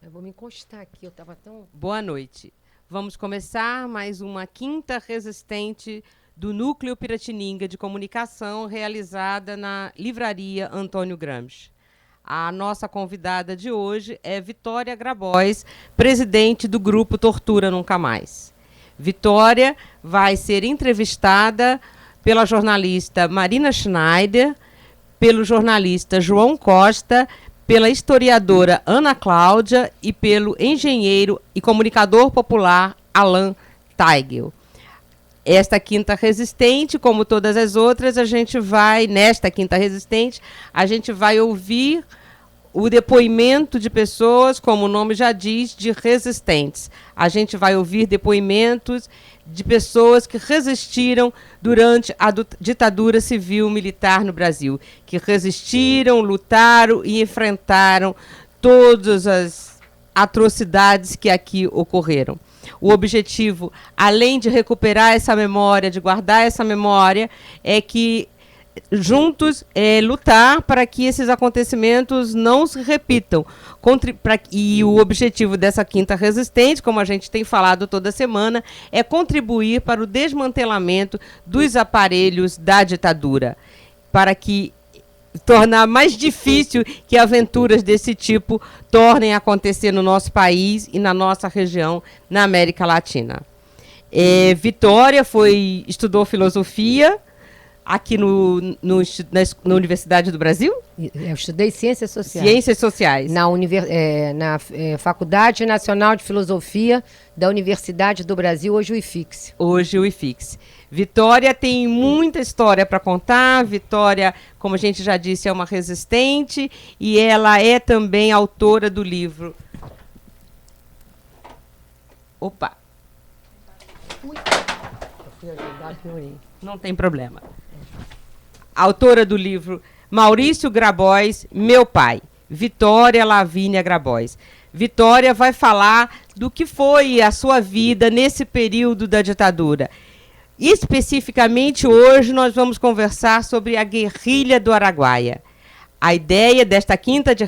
Eu vou me encostar aqui, eu estava tão... Boa noite. Vamos começar mais uma quinta resistente do Núcleo Piratininga de Comunicação, realizada na Livraria Antônio Gramsci. A nossa convidada de hoje é Vitória Grabois, presidente do grupo Tortura Nunca Mais. Vitória vai ser entrevistada pela jornalista Marina Schneider, pelo jornalista João Costa, pela historiadora Ana Cláudia e pelo engenheiro e comunicador popular Alan Teigel. Esta quinta resistente, como todas as outras, nesta quinta resistente, a gente vai ouvir o depoimento de pessoas, como o nome já diz, de resistentes. A gente vai ouvir depoimentos de pessoas que resistiram durante a ditadura civil-militar no Brasil, que resistiram, lutaram e enfrentaram todas as atrocidades que aqui ocorreram. O objetivo, além de recuperar essa memória, de guardar essa memória, é que juntos lutar para que esses acontecimentos não se repitam. E o objetivo dessa quinta resistente, como a gente tem falado toda semana, é contribuir para o desmantelamento dos aparelhos da ditadura, para que tornar mais difícil que aventuras desse tipo tornem a acontecer no nosso país e na nossa região, na América Latina. Vitória estudou filosofia aqui na Universidade do Brasil? Eu estudei Ciências Sociais. Ciências Sociais. Na Faculdade Nacional de Filosofia da Universidade do Brasil, hoje o IFIX. Hoje o IFIX. Vitória tem muita história para contar. Vitória, como a gente já disse, é uma resistente e ela é também autora do livro... Opa! Ui. Eu fui ajudar, piorei. Não tem problema. Autora do livro Maurício Grabois, Meu Pai, Vitória Lavínia Grabois. Vitória vai falar do que foi a sua vida nesse período da ditadura. Especificamente hoje nós vamos conversar sobre a guerrilha do Araguaia. A ideia desta quinta de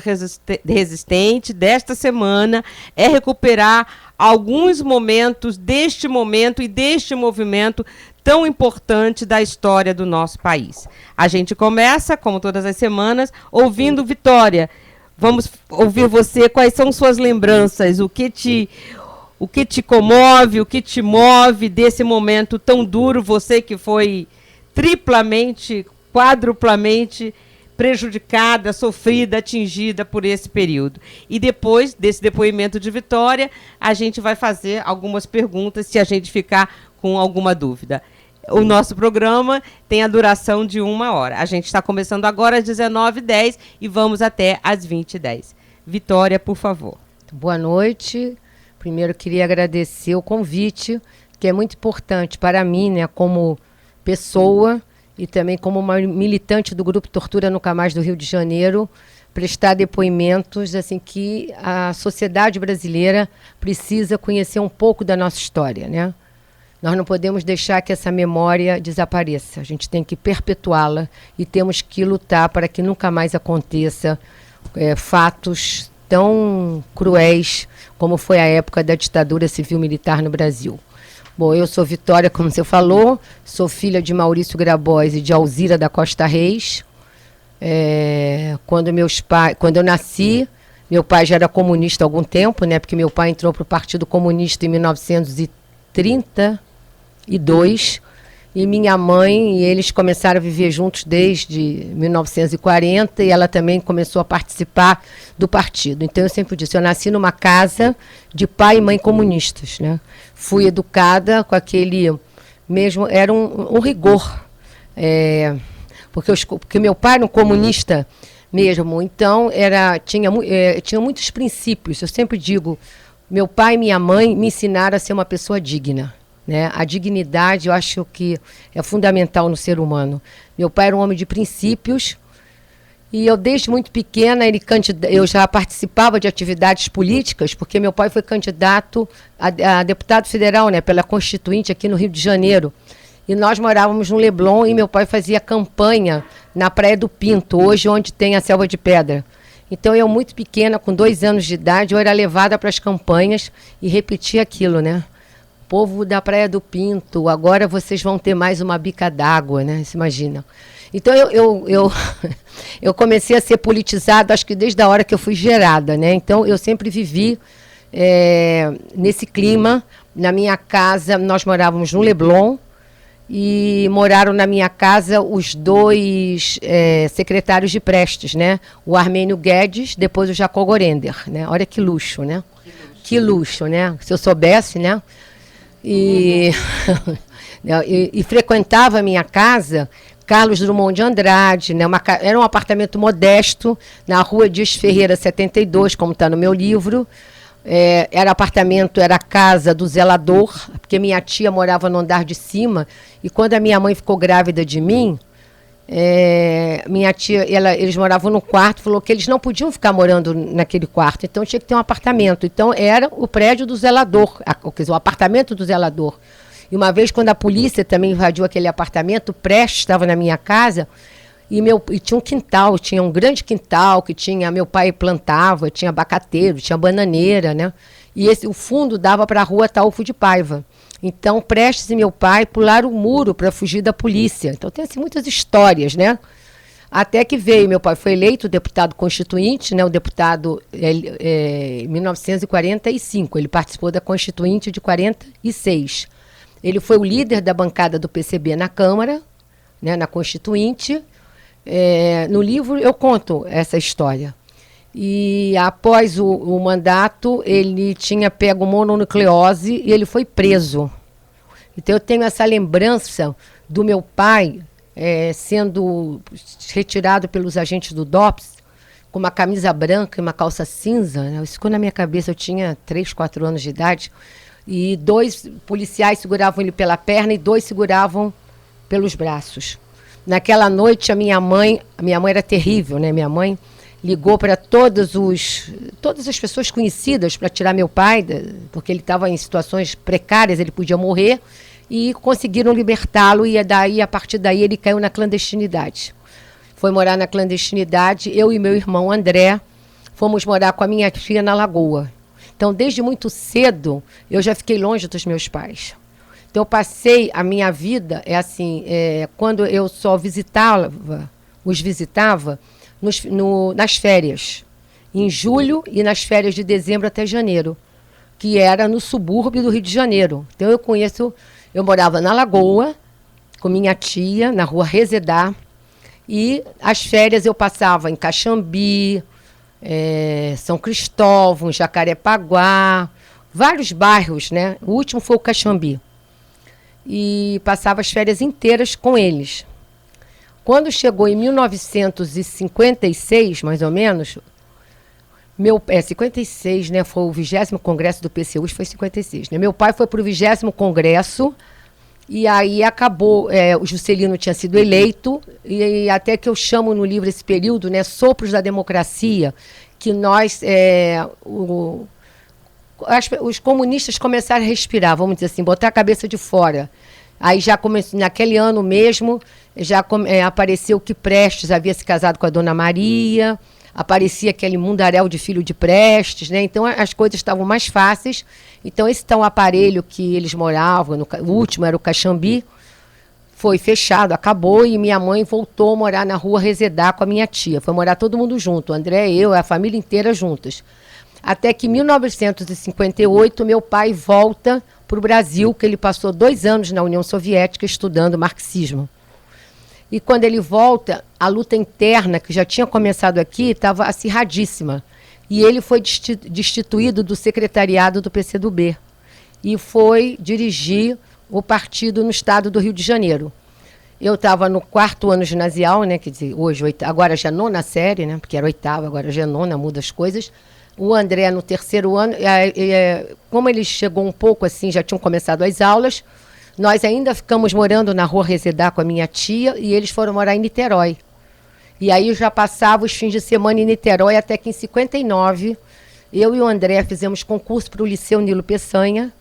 resistente, desta semana, é recuperar alguns momentos deste momento e deste movimento tão importante da história do nosso país. A gente começa, como todas as semanas, ouvindo Vitória. Vamos ouvir você, quais são suas lembranças, o que te comove, o que te move desse momento tão duro, você que foi triplamente, quadruplamente prejudicada, sofrida, atingida por esse período. E depois desse depoimento de Vitória, a gente vai fazer algumas perguntas, se a gente ficar com alguma dúvida. O nosso programa tem a duração de 1 hora. A gente está começando agora às 19h10 e vamos até às 20h10. Vitória, por favor. Boa noite. Primeiro, queria agradecer o convite, que é muito importante para mim, né, como pessoa e também como uma militante do Grupo Tortura Nunca Mais do Rio de Janeiro, prestar depoimentos assim, que a sociedade brasileira precisa conhecer um pouco da nossa história, né? Nós não podemos deixar que essa memória desapareça. A gente tem que perpetuá-la e temos que lutar para que nunca mais aconteça fatos tão cruéis como foi a época da ditadura civil-militar no Brasil. Bom, eu sou Vitória, como você falou, sou filha de Maurício Grabois e de Alzira da Costa Reis. Quando eu nasci, meu pai já era comunista há algum tempo, né? Porque meu pai entrou para o Partido Comunista em 1932, e minha mãe e eles começaram a viver juntos desde 1940, e ela também começou a participar do partido. Então eu sempre disse, eu nasci numa casa de pai e mãe comunistas, né? Fui educada com aquele mesmo, era um rigor, porque meu pai era um comunista mesmo, então tinha muitos princípios. Eu sempre digo, meu pai e minha mãe me ensinaram a ser uma pessoa digna. Né? A dignidade, eu acho que é fundamental no ser humano. Meu pai era um homem de princípios e eu, desde muito pequena, eu já participava de atividades políticas, porque meu pai foi candidato a deputado federal, né, pela Constituinte aqui no Rio de Janeiro. E nós morávamos no Leblon e meu pai fazia campanha na Praia do Pinto, hoje onde tem a Selva de Pedra. Então, eu muito pequena, com 2 anos de idade, eu era levada para as campanhas e repetia aquilo, né? Povo da Praia do Pinto, agora vocês vão ter mais uma bica d'água, né? Você imagina. Então, eu comecei a ser politizada, acho que desde a hora que eu fui gerada, né? Então, eu sempre vivi nesse clima. Na minha casa, nós morávamos no Leblon, e moraram na minha casa os 2 secretários de Prestes, né? O Armênio Guedes, depois o Jacó Gorender, né? Olha que luxo, né? Que luxo, né? Se eu soubesse, né? E frequentava a minha casa Carlos Drummond de Andrade, né? Era um apartamento modesto na rua Dias Ferreira 72, como está no meu livro. Era a casa do zelador, porque minha tia morava no andar de cima, e quando a minha mãe ficou grávida de mim, minha tia, eles moravam no quarto, falou que eles não podiam ficar morando naquele quarto, então tinha que ter um apartamento. Então era o prédio do zelador, quer dizer, o apartamento do zelador. E uma vez, quando a polícia também invadiu aquele apartamento, o Prestes estava na minha casa, e tinha um quintal, tinha um grande quintal que meu pai plantava, tinha abacateiro, tinha bananeira, né? E o fundo dava para a rua Ataúfo de Paiva. Então, Prestes e meu pai pularam o muro para fugir da polícia. Então, tem assim, muitas histórias, né? Até que veio, meu pai foi eleito deputado constituinte, né? O deputado em 1945, ele participou da Constituinte de 46. Ele foi o líder da bancada do PCB na Câmara, né? Na Constituinte. No livro eu conto essa história. E após o mandato, ele tinha pego mononucleose e ele foi preso. Então eu tenho essa lembrança do meu pai sendo retirado pelos agentes do DOPS com uma camisa branca e uma calça cinza, né? Isso ficou na minha cabeça, eu tinha 3, 4 anos de idade, e 2 policiais seguravam ele pela perna e 2 seguravam pelos braços. Naquela noite, a minha mãe era terrível, né? Minha mãe ligou para todas as pessoas conhecidas para tirar meu pai, porque ele estava em situações precárias, ele podia morrer, e conseguiram libertá-lo, e a partir daí ele caiu na clandestinidade. Foi morar na clandestinidade, eu e meu irmão André fomos morar com a minha tia na Lagoa. Então, desde muito cedo, eu já fiquei longe dos meus pais. Então, eu passei a minha vida, quando eu só os visitava nas férias, em julho e nas férias de dezembro até janeiro, que era no subúrbio do Rio de Janeiro. Então, eu morava na Lagoa, com minha tia, na rua Resedá, e as férias eu passava em Caxambi, São Cristóvão, Jacarepaguá, vários bairros, né? O último foi o Caxambi. E passava as férias inteiras com eles. Quando chegou em 1956, mais ou menos, 56, né, foi o 20º congresso do PCU, foi 56, né? Meu pai foi para o 20º congresso, e aí acabou, o Juscelino tinha sido eleito, e até que eu chamo no livro esse período, né, Sopros da Democracia, que os comunistas começaram a respirar, vamos dizer assim, botar a cabeça de fora. Aí já começou, naquele ano mesmo, apareceu que Prestes havia se casado com a Dona Maria, aparecia aquele mundaréu de filho de Prestes, né? Então as coisas estavam mais fáceis. Então esse tal aparelho que eles moravam, o último era o Caxambi, foi fechado, acabou, e minha mãe voltou a morar na rua Resedá com a minha tia. Foi morar todo mundo junto, o André, eu, a família inteira juntas. Até que em 1958, meu pai volta para o Brasil, que ele passou 2 anos na União Soviética estudando marxismo. E quando ele volta, a luta interna, que já tinha começado aqui, estava acirradíssima. E ele foi destituído do secretariado do PCdoB e foi dirigir o partido no estado do Rio de Janeiro. Eu estava no 4º ano ginasial, né, quer dizer, agora já 9ª série, né, porque era 8ª, agora já é 9ª, muda as coisas. O André no 3º ano, como ele chegou um pouco assim, já tinham começado as aulas, nós ainda ficamos morando na rua Resedá com a minha tia, e eles foram morar em Niterói. E aí eu já passava os fins de semana em Niterói, até que em 59, eu e o André fizemos concurso para o Liceu Nilo Peçanha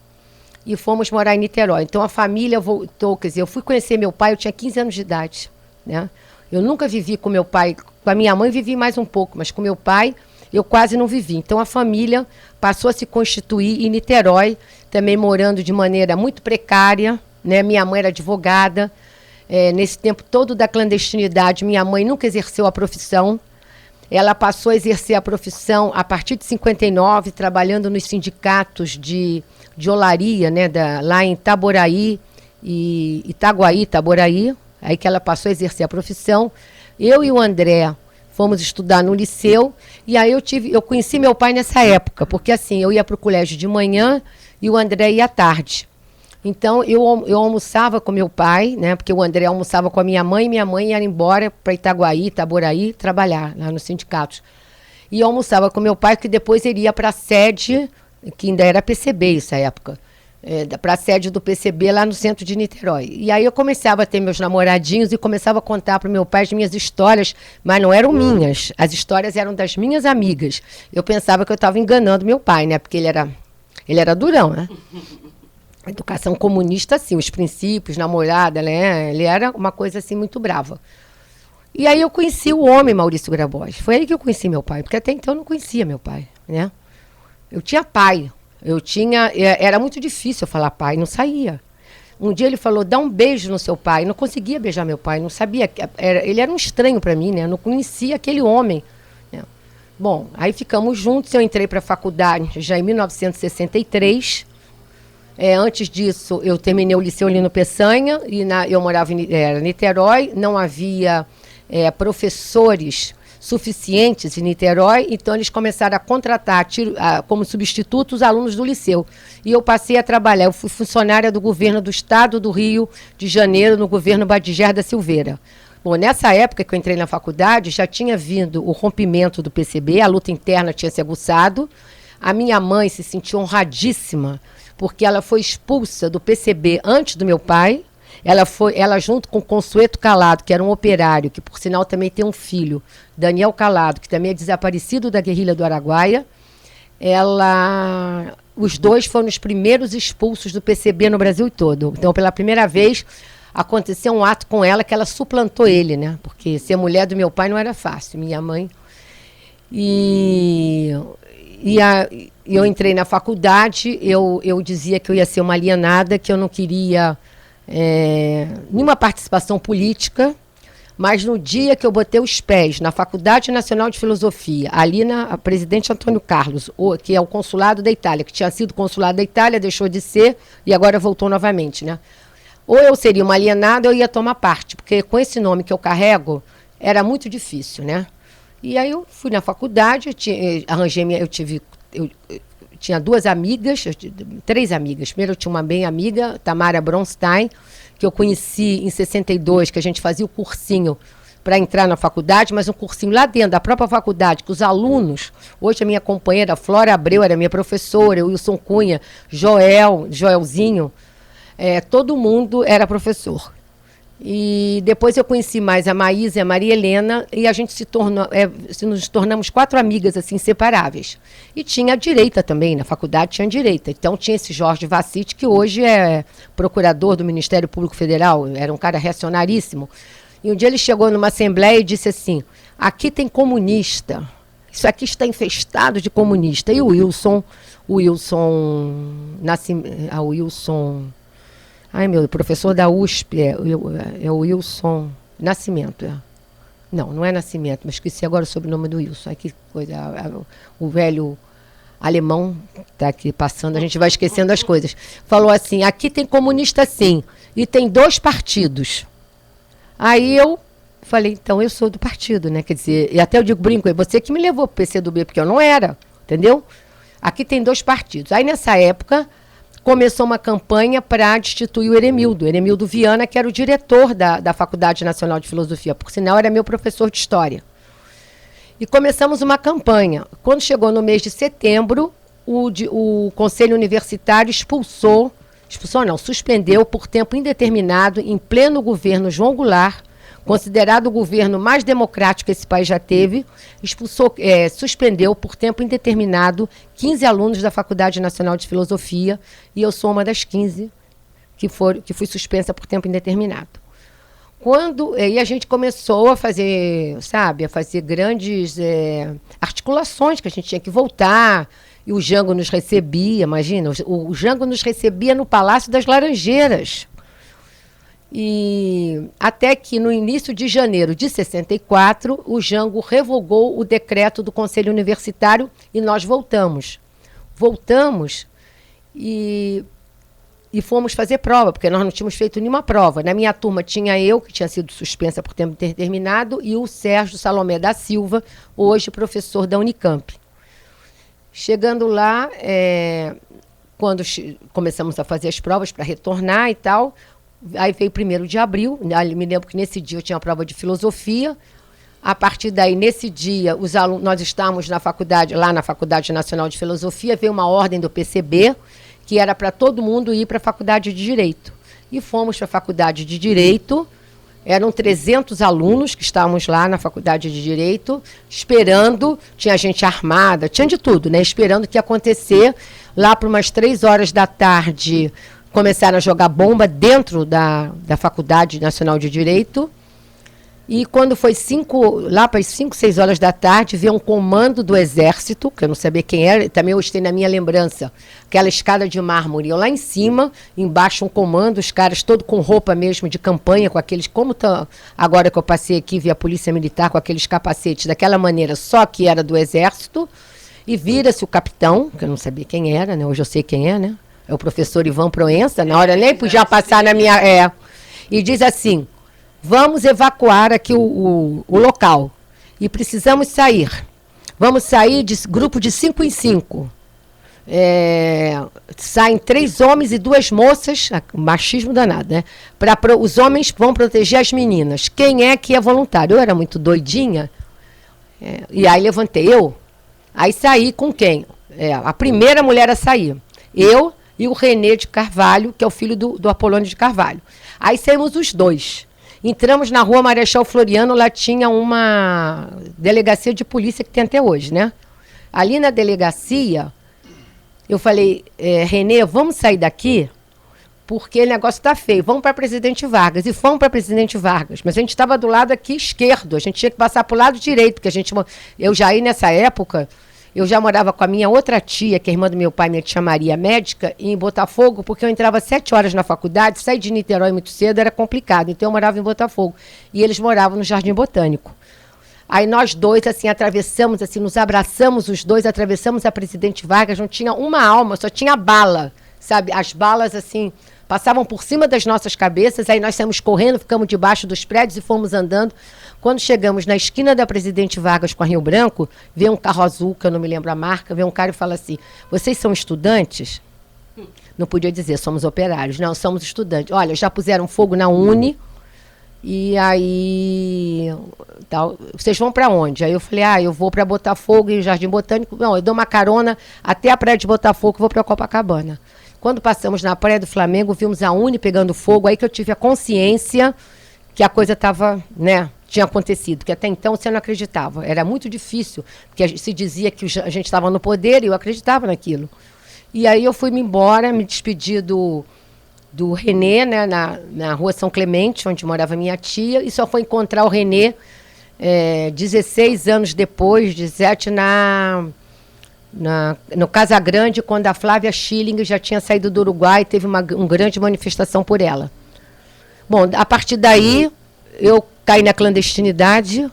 e fomos morar em Niterói. Então a família voltou, quer dizer, eu fui conhecer meu pai, eu tinha 15 anos de idade, né? Eu nunca vivi com meu pai Com a minha mãe vivi mais um pouco, mas com meu pai eu quase não vivi. Então a família passou a se constituir em Niterói, também morando de maneira muito precária, né? Minha mãe era advogada. Nesse tempo todo da clandestinidade, minha mãe nunca exerceu a profissão. Ela passou a exercer a profissão a partir de 59, trabalhando nos sindicatos de olaria, né, lá em Itaboraí e Itaboraí, aí que ela passou a exercer a profissão. Eu e o André fomos estudar no liceu, e aí eu conheci meu pai nessa época, porque assim, eu ia para o colégio de manhã e o André ia à tarde. Então, eu almoçava com meu pai, né, porque o André almoçava com a minha mãe, e minha mãe ia embora para Itaboraí, trabalhar lá nos sindicatos. E eu almoçava com meu pai, que depois iria para a sede, que ainda era PCB nessa época, para a sede do PCB lá no centro de Niterói. E aí eu começava a ter meus namoradinhos e começava a contar para o meu pai as minhas histórias, mas não eram minhas, as histórias eram das minhas amigas. Eu pensava que eu estava enganando meu pai, né, porque ele era durão, né? A educação comunista, assim, os princípios, namorada, né? Ele era uma coisa assim muito brava. E aí eu conheci o homem Maurício Grabois. Foi aí que eu conheci meu pai, porque até então eu não conhecia meu pai, né? Eu tinha pai, era muito difícil eu falar pai, não saía. Um dia ele falou, dá um beijo no seu pai. Eu não conseguia beijar meu pai, não sabia, ele era um estranho para mim, né? Eu não conhecia aquele homem, né? Bom, aí ficamos juntos, eu entrei para a faculdade já em 1963. Antes disso, eu terminei o Liceu Lino Peçanha, e eu morava em Niterói, não havia professores suficientes em Niterói, então eles começaram a contratar como substitutos os alunos do liceu. E eu passei a trabalhar, eu fui funcionária do governo do Estado do Rio de Janeiro, no governo Badiger da Silveira. Bom, nessa época que eu entrei na faculdade, já tinha vindo o rompimento do PCB, a luta interna tinha se aguçado, a minha mãe se sentiu honradíssima, porque ela foi expulsa do PCB antes do meu pai. Ela junto com o Consueto Calado, que era um operário, que por sinal também tem um filho, Daniel Calado, que também é desaparecido da guerrilha do Araguaia. Os dois foram os primeiros expulsos do PCB no Brasil todo. Então, pela primeira vez, aconteceu um ato com ela que ela suplantou ele, né? Porque ser mulher do meu pai não era fácil, minha mãe. E eu entrei na faculdade, eu dizia que eu ia ser uma alienada, que eu não queria nenhuma participação política, mas no dia que eu botei os pés na Faculdade Nacional de Filosofia, ali na Presidente Antônio Carlos, que é o consulado da Itália, que tinha sido consulado da Itália, deixou de ser e agora voltou novamente, né? Ou eu seria uma alienada ou eu ia tomar parte, porque com esse nome que eu carrego, era muito difícil, né? E aí eu fui na faculdade, eu tinha duas amigas, três amigas. Primeiro eu tinha uma bem amiga, Tamara Bronstein, que eu conheci em 62, que a gente fazia o cursinho para entrar na faculdade, mas um cursinho lá dentro da própria faculdade, que os alunos, hoje a minha companheira Flora Abreu era minha professora, o Wilson Cunha, Joelzinho, todo mundo era professor. E depois eu conheci mais a Maísa e a Maria Helena, e a gente nos tornamos 4 amigas assim, inseparáveis. E tinha a direita também, na faculdade tinha direita. Então tinha esse Jorge Vassite, que hoje é procurador do Ministério Público Federal, era um cara reacionaríssimo. E um dia ele chegou numa assembleia e disse assim, aqui tem comunista, isso aqui está infestado de comunista. E o Wilson, professor da USP, é o Wilson Nascimento. Não é Nascimento, mas esqueci agora o sobrenome do Wilson. Que coisa, o velho alemão está aqui passando, a gente vai esquecendo as coisas. Falou assim, aqui tem comunista sim, e tem 2 partidos. Aí eu falei, então eu sou do partido, né? Quer dizer, e até eu digo, brinco, é você que me levou para o PCdoB, porque eu não era, entendeu? Aqui tem 2 partidos. Aí nessa época começou uma campanha para destituir o Eremildo Viana, que era o diretor da Faculdade Nacional de Filosofia, por sinal era meu professor de História. E começamos uma campanha. Quando chegou no mês de setembro, o Conselho Universitário suspendeu por tempo indeterminado, em pleno governo João Goulart, considerado o governo mais democrático que esse país já teve, suspendeu por tempo indeterminado 15 alunos da Faculdade Nacional de Filosofia, e eu sou uma das 15 que fui suspensa por tempo indeterminado. E a gente começou a fazer, sabe, a fazer grandes articulações, que a gente tinha que voltar, e o Jango nos recebia, imagina, o Jango nos recebia no Palácio das Laranjeiras. E até que no início de janeiro de 64, o Jango revogou o decreto do Conselho Universitário e nós voltamos. Voltamos e fomos fazer prova, porque nós não tínhamos feito nenhuma prova. Na minha turma tinha eu, que tinha sido suspensa por ter terminado, e o Sérgio Salomé da Silva, hoje professor da Unicamp. Chegando lá, quando começamos a fazer as provas para retornar e tal, aí veio 1º de abril, me lembro que nesse dia eu tinha a prova de filosofia. A partir daí, nesse dia, nós estávamos na faculdade, lá na Faculdade Nacional de Filosofia, veio uma ordem do PCB, que era para todo mundo ir para a Faculdade de Direito. E fomos para a Faculdade de Direito, eram 300 alunos que estávamos lá na Faculdade de Direito, esperando, tinha gente armada, tinha de tudo, né? Esperando o que ia acontecer. Lá por umas 3 horas da tarde, começaram a jogar bomba dentro da Faculdade Nacional de Direito. E quando foi lá para as 5, 6 horas da tarde, veio um comando do Exército, que eu não sabia quem era, também hoje tem na minha lembrança, aquela escada de mármore. Eu lá em cima, embaixo um comando, os caras todos com roupa mesmo de campanha, com aqueles, agora que eu passei aqui, vi a polícia militar com aqueles capacetes daquela maneira, só que era do Exército, e vira-se o capitão, que eu não sabia quem era, né? Hoje eu sei quem é, né? É o professor Ivan Proença, na hora nem podia passar na minha... E diz assim: vamos evacuar aqui o local e precisamos sair. Vamos sair de grupo de 5 em 5. Saem 3 homens e 2 moças, machismo danado, né? Os homens vão proteger as meninas. Quem é que é voluntário? Eu era muito doidinha, e aí levantei aí saí com quem? A primeira mulher a sair. Eu e o René de Carvalho, que é o filho do Apolônio de Carvalho. Aí saímos os 2. Entramos na rua Marechal Floriano, lá tinha uma delegacia de polícia que tem até hoje, né? Ali na delegacia, eu falei, Renê, vamos sair daqui, porque o negócio está feio, vamos para Presidente Vargas. E fomos para Presidente Vargas, mas a gente estava do lado aqui esquerdo, a gente tinha que passar para o lado direito, porque eu já aí nessa época, eu já morava com a minha outra tia, que é irmã do meu pai, minha tia Maria, médica, em Botafogo, porque eu entrava 7 horas na faculdade, sair de Niterói muito cedo era complicado, então eu morava em Botafogo. E eles moravam no Jardim Botânico. Aí nós 2, assim, atravessamos, assim, nos abraçamos os 2, atravessamos a Presidente Vargas, não tinha uma alma, só tinha bala, sabe? As balas, assim, passavam por cima das nossas cabeças, aí nós saímos correndo, ficamos debaixo dos prédios e fomos andando. Quando chegamos na esquina da Presidente Vargas com a Rio Branco, veio um carro azul, que eu não me lembro a marca, veio um cara e fala assim: vocês são estudantes? Não podia dizer, somos operários. Não, somos estudantes. Olha, já puseram fogo na Uni, e aí... Tal, vocês vão para onde? Aí eu falei, eu vou para Botafogo e Jardim Botânico. Não, eu dou uma carona até a praia de Botafogo, vou para Copacabana. Quando passamos na praia do Flamengo, vimos a Uni pegando fogo, aí que eu tive a consciência que a coisa estava, né, tinha acontecido, que até então você não acreditava. Era muito difícil, porque se dizia que a gente estava no poder e eu acreditava naquilo. E aí eu fui-me embora, me despedi do Renê, né, na rua São Clemente, onde morava minha tia, e só foi encontrar o Renê 16 anos depois, 17, no Casa Grande, quando a Flávia Schilling já tinha saído do Uruguai e teve uma grande manifestação por ela. Bom, a partir daí, eu caí na clandestinidade.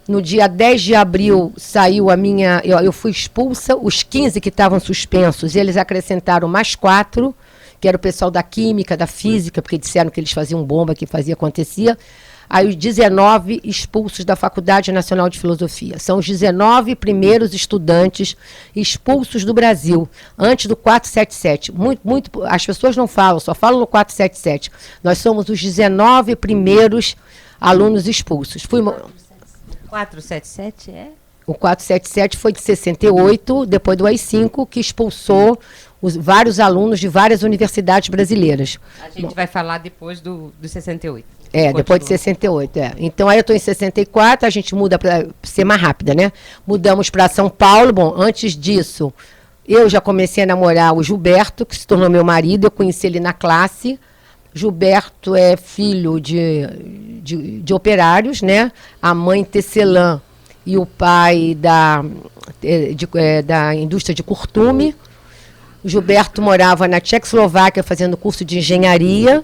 No dia 10 de abril, saiu a minha... Eu fui expulsa, os 15 que estavam suspensos, eles acrescentaram mais 4, que era o pessoal da química, da física, porque disseram que eles faziam bomba, que acontecia. Aí os 19 expulsos da Faculdade Nacional de Filosofia. São os 19 primeiros estudantes expulsos do Brasil, antes do 477. As pessoas não falam, só falam no 477. Nós somos os 19 primeiros alunos expulsos. 477 é? O 477 foi de 68, depois do AI-5, que expulsou vários alunos de várias universidades brasileiras. A gente vai falar depois do 68. Depois de 68, Então, aí eu estou em 64, a gente muda para ser mais rápida, né? Mudamos para São Paulo. Bom, antes disso, eu já comecei a namorar o Gilberto, que se tornou meu marido, eu conheci ele na classe. Gilberto é filho de operários, né? A mãe tecelã e o pai da indústria de curtume. O Gilberto morava na Tchecoslováquia fazendo curso de engenharia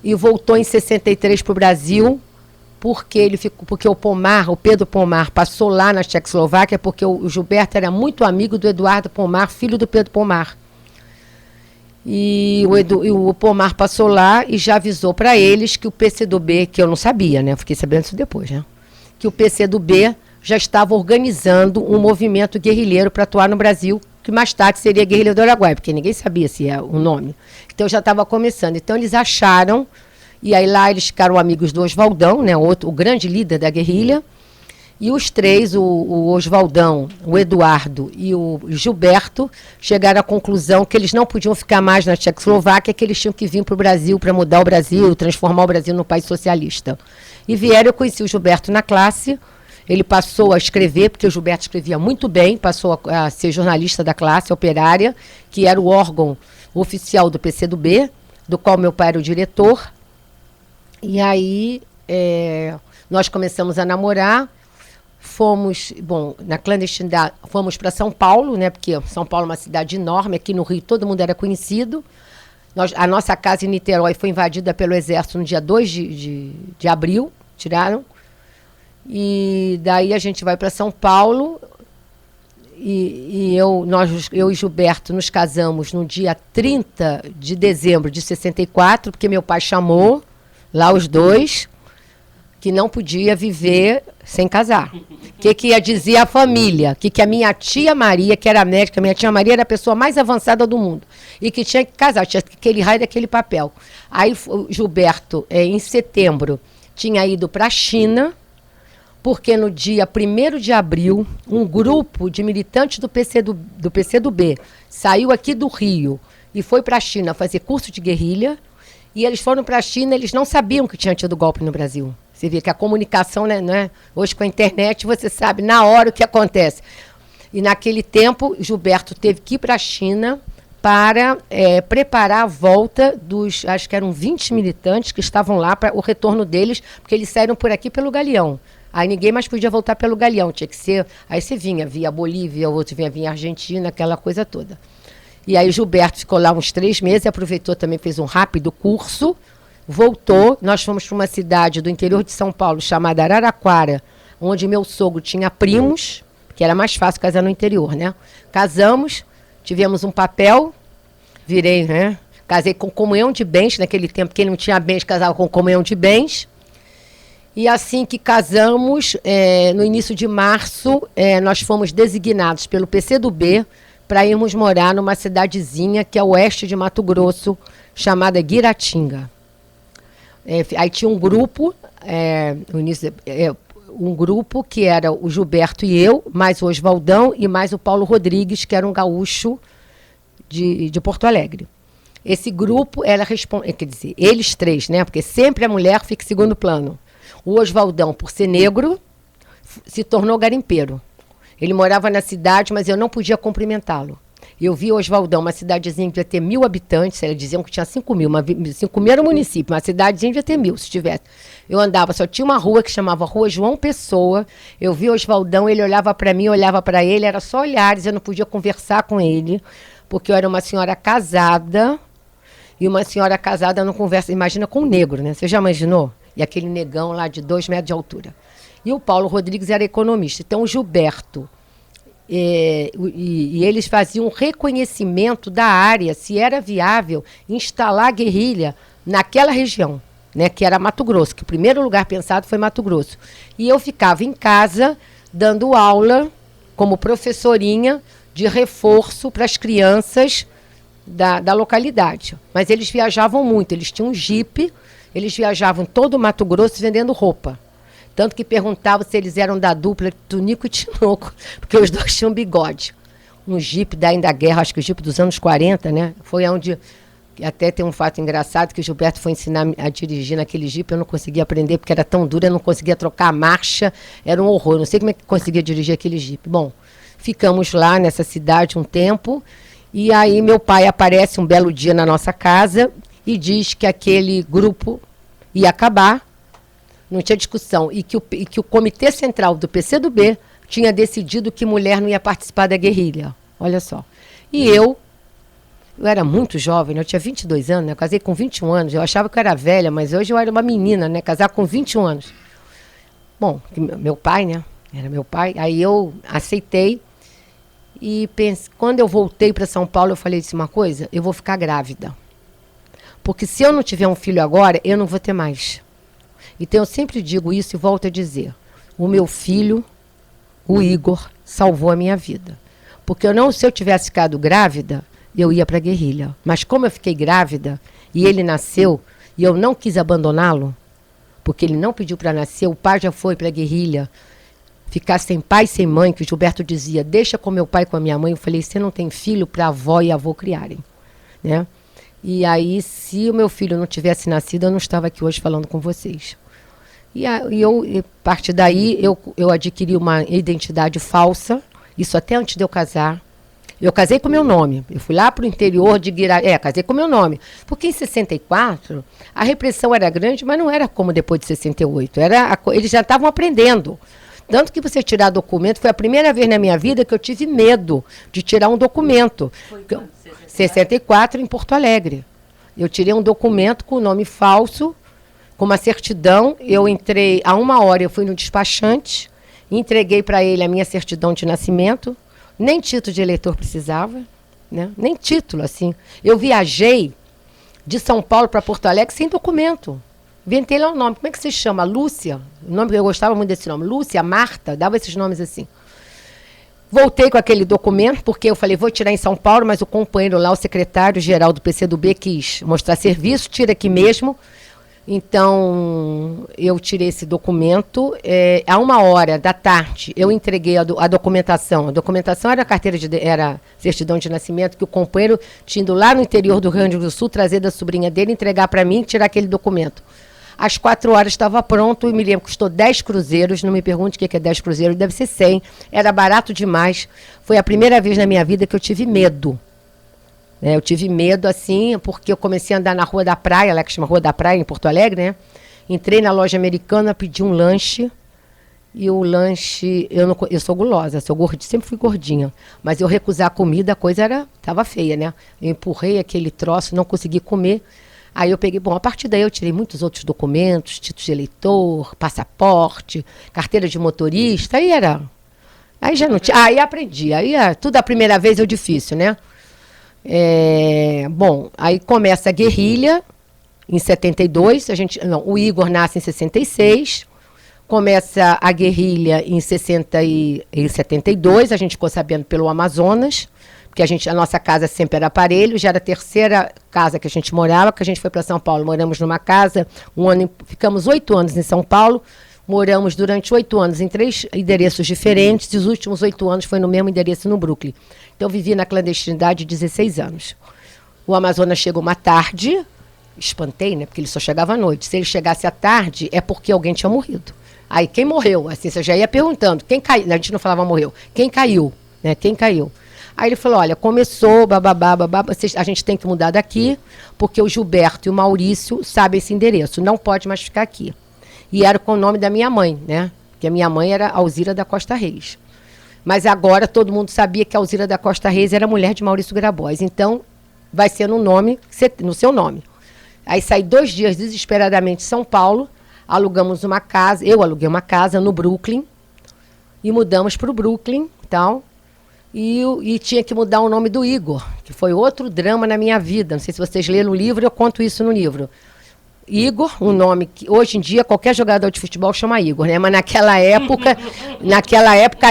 e voltou em 63 para o Brasil, porque o Pedro Pomar passou lá na Tchecoslováquia, porque o Gilberto era muito amigo do Eduardo Pomar, filho do Pedro Pomar. E o Pomar passou lá e já avisou para eles que o PCdoB, que eu não sabia, né? Fiquei sabendo isso depois, né? Que o PCdoB já estava organizando um movimento guerrilheiro para atuar no Brasil, que mais tarde seria a Guerrilha do Araguaia, porque ninguém sabia se é o nome. Então já estava começando. Então eles acharam, e aí lá eles ficaram amigos do Oswaldão, né, o grande líder da guerrilha, e os três, o Oswaldão, o Eduardo e o Gilberto, chegaram à conclusão que eles não podiam ficar mais na Tchecoslováquia, que eles tinham que vir para o Brasil para mudar o Brasil, transformar o Brasil num país socialista. E vieram, eu conheci o Gilberto na classe. Ele passou a escrever, porque o Gilberto escrevia muito bem, passou a ser jornalista da classe operária, que era o órgão oficial do PCdoB, do qual meu pai era o diretor. E aí nós começamos a namorar, na clandestinidade, fomos para São Paulo, né, porque São Paulo é uma cidade enorme, aqui no Rio todo mundo era conhecido. A nossa casa em Niterói foi invadida pelo Exército no dia 2 de abril, tiraram. E daí a gente vai para São Paulo e eu e Gilberto nos casamos no dia 30 de dezembro de 64, porque meu pai chamou lá os dois, que não podia viver sem casar. O que ia dizer a família? Que a minha tia Maria, que era médica, minha tia Maria era a pessoa mais avançada do mundo, e que tinha que casar, tinha aquele raio daquele papel. Aí o Gilberto, em setembro, tinha ido para a China, porque no dia 1º de abril, um grupo de militantes do PCdoB saiu aqui do Rio e foi para a China fazer curso de guerrilha, e eles foram para a China, eles não sabiam que tinha tido golpe no Brasil. Você vê que a comunicação, né, hoje com a internet, você sabe na hora o que acontece. E naquele tempo, Gilberto teve que ir para a China para preparar a volta dos, acho que eram 20 militantes que estavam lá, para o retorno deles, porque eles saíram por aqui pelo Galeão. Aí ninguém mais podia voltar pelo Galeão, tinha que ser... Aí você vinha via Bolívia, o outro vinha Argentina, aquela coisa toda. E aí Gilberto ficou lá uns 3 meses, aproveitou também, fez um rápido curso, voltou. Nós fomos para uma cidade do interior de São Paulo, chamada Araraquara, onde meu sogro tinha primos, que era mais fácil casar no interior, né? Casamos, tivemos um papel, né? Casei com comunhão de bens, naquele tempo, quem não tinha bens casava com comunhão de bens. E assim que casamos, no início de março, nós fomos designados pelo PCdoB para irmos morar numa cidadezinha que é oeste de Mato Grosso, chamada Guiratinga. Aí tinha um grupo, um grupo que era o Gilberto e eu, mais o Oswaldão e mais o Paulo Rodrigues, que era um gaúcho de Porto Alegre. Esse grupo, quer dizer, eles três, né? Porque sempre a mulher fica em segundo plano. O Oswaldão, por ser negro, se tornou garimpeiro. Ele morava na cidade, mas eu não podia cumprimentá-lo. Eu vi Oswaldão, uma cidadezinha que devia ter 1.000 habitantes, eles diziam que tinha 5.000, 5.000 era um município, uma cidadezinha devia ter 1.000, se tivesse. Eu andava, só tinha uma rua que chamava Rua João Pessoa, eu vi Oswaldão, ele olhava para mim, eu olhava para ele, era só olhares, eu não podia conversar com ele, porque eu era uma senhora casada, e uma senhora casada não conversa, imagina com um negro, né? Você já imaginou? E aquele negão lá de 2 metros de altura. E o Paulo Rodrigues era economista. Então, o Gilberto, e eles faziam um reconhecimento da área, se era viável instalar a guerrilha naquela região, né, que era Mato Grosso, que o primeiro lugar pensado foi Mato Grosso. E eu ficava em casa, dando aula, como professorinha, de reforço para as crianças da localidade. Mas eles viajavam muito, eles tinham um jipe. Eles viajavam todo o Mato Grosso vendendo roupa. Tanto que perguntavam se eles eram da dupla Tunico e Tinoco, porque os dois tinham bigode. Um jipe da guerra, acho que o jipe dos anos 40, né? Foi onde, até tem um fato engraçado, que o Gilberto foi ensinar a dirigir naquele jipe, eu não conseguia aprender, porque era tão duro, eu não conseguia trocar a marcha, era um horror, não sei como é que conseguia dirigir aquele jipe. Bom, ficamos lá nessa cidade um tempo, e aí meu pai aparece um belo dia na nossa casa, e diz que aquele grupo ia acabar, não tinha discussão, e que o Comitê Central do PCdoB tinha decidido que mulher não ia participar da guerrilha. Olha só. E eu era muito jovem, né? Eu tinha 22 anos, né? Eu casei com 21 anos. Eu achava que eu era velha, mas hoje eu era uma menina, né? Casar com 21 anos. Bom, meu pai, né? Era meu pai. Aí eu aceitei e quando eu voltei para São Paulo, eu falei assim, uma coisa, eu vou ficar grávida. Porque se eu não tiver um filho agora, eu não vou ter mais. Então eu sempre digo isso e volto a dizer. O meu filho, o Igor, salvou a minha vida. Porque se eu tivesse ficado grávida, eu ia para a guerrilha. Mas como eu fiquei grávida e ele nasceu e eu não quis abandoná-lo, porque ele não pediu para nascer, o pai já foi para a guerrilha, ficar sem pai e sem mãe, que o Gilberto dizia, deixa com meu pai e com a minha mãe. Eu falei, você não tem filho para avó e avô criarem, né? E aí, se o meu filho não tivesse nascido, eu não estava aqui hoje falando com vocês. E a partir daí, eu adquiri uma identidade falsa, isso até antes de eu casar. Eu casei com meu nome. Eu fui lá para o interior de Guirajá. Casei com meu nome. Porque em 64, a repressão era grande, mas não era como depois de 68. Eles já estavam aprendendo. Tanto que você tirar documento, foi a primeira vez na minha vida que eu tive medo de tirar um documento. Foi quando? 64, em Porto Alegre. Eu tirei um documento com o nome falso, com uma certidão. Eu entrei, a 1 hora eu fui no despachante, entreguei para ele a minha certidão de nascimento. Nem título de eleitor precisava, né? Nem título, assim. Eu viajei de São Paulo para Porto Alegre sem documento. Inventei lá o nome. Como é que se chama? Lúcia. O nome, eu gostava muito desse nome. Lúcia, Marta, dava esses nomes assim. Voltei com aquele documento, porque eu falei, vou tirar em São Paulo, mas o companheiro lá, o secretário-geral do PCdoB, quis mostrar serviço, tira aqui mesmo. Então, eu tirei esse documento. A 1 hora da tarde, eu entreguei a documentação. A documentação era era certidão de nascimento, que o companheiro tinha ido lá no interior do Rio Grande do Sul, trazer da sobrinha dele, entregar para mim e tirar aquele documento. Às 4 horas estava pronto, e me lembro que custou 10 cruzeiros, não me pergunte o que é 10 cruzeiros, deve ser 100, era barato demais. Foi a primeira vez na minha vida que eu tive medo. Eu tive medo, assim, porque eu comecei a andar na Rua da Praia, lá que chama Rua da Praia, em Porto Alegre, né? Entrei na loja americana, pedi um lanche, e o lanche, eu sou gulosa, sou gordinha, sempre fui gordinha, mas eu recusar a comida, a coisa estava feia, né? Eu empurrei aquele troço, não consegui comer. Aí eu peguei, a partir daí eu tirei muitos outros documentos, título de eleitor, passaporte, carteira de motorista, aí já não tinha, aí aprendi, tudo a primeira vez é difícil, né? Aí começa a guerrilha em 72, o Igor nasce em 66, começa a guerrilha em 72, a gente ficou sabendo pelo Amazonas, porque a nossa casa sempre era aparelho, já era a terceira casa que a gente morava, que a gente foi para São Paulo, moramos numa casa, ficamos 8 anos em São Paulo, moramos durante 8 anos em 3 endereços diferentes, e os últimos 8 anos foi no mesmo endereço no Brooklyn. Então, eu vivi na clandestinidade 16 anos. O Amazonas chegou uma tarde, espantei, né? Porque ele só chegava à noite. Se ele chegasse à tarde, é porque alguém tinha morrido. Aí, quem morreu? Assim, você já ia perguntando. Quem caiu? A gente não falava morreu. Quem caiu? Né? Quem caiu? Aí ele falou, olha, começou, bababá, a gente tem que mudar daqui, porque o Gilberto e o Maurício sabem esse endereço. Não pode mais ficar aqui. E era com o nome da minha mãe, né? Porque a minha mãe era Alzira da Costa Reis. Mas agora todo mundo sabia que a Alzira da Costa Reis era mulher de Maurício Grabois. Então, vai ser no seu nome. Aí saí 2 dias desesperadamente em São Paulo, alugamos uma casa, eu aluguei uma casa no Brooklyn, e mudamos para o Brooklyn, tal, e tinha que mudar o nome do Igor, que foi outro drama na minha vida. Não sei se vocês leram o livro, eu conto isso no livro. Igor, um nome que hoje em dia qualquer jogador de futebol chama Igor, né? Mas naquela época,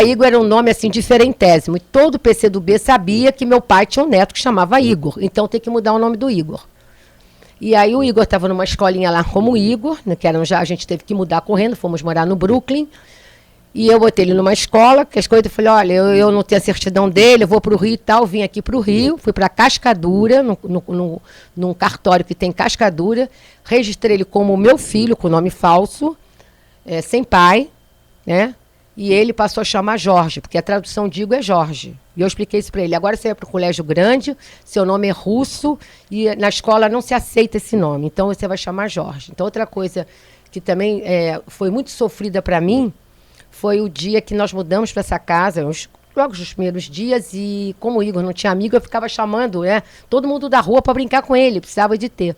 Igor era um nome assim diferentésimo. E todo o PCdoB sabia que meu pai tinha um neto que chamava Igor. Então tem que mudar o nome do Igor. E aí o Igor estava numa escolinha lá como Igor, né, a gente teve que mudar correndo, fomos morar no Brooklyn. E eu botei ele numa escola, que as coisas, eu falei, olha, eu não tenho a certidão dele, eu vou para o Rio e tal, vim aqui para o Rio, fui para Cascadura, num cartório que tem Cascadura, registrei ele como meu filho, com nome falso, sem pai, né? E ele passou a chamar Jorge, porque a tradução de Igor é Jorge. E eu expliquei isso para ele. Agora você vai para o colégio grande, seu nome é russo, e na escola não se aceita esse nome. Então você vai chamar Jorge. Então outra coisa que também foi muito sofrida para mim, foi o dia que nós mudamos para essa casa, logo nos primeiros dias, e como o Igor não tinha amigo, eu ficava chamando todo mundo da rua para brincar com ele, precisava de ter.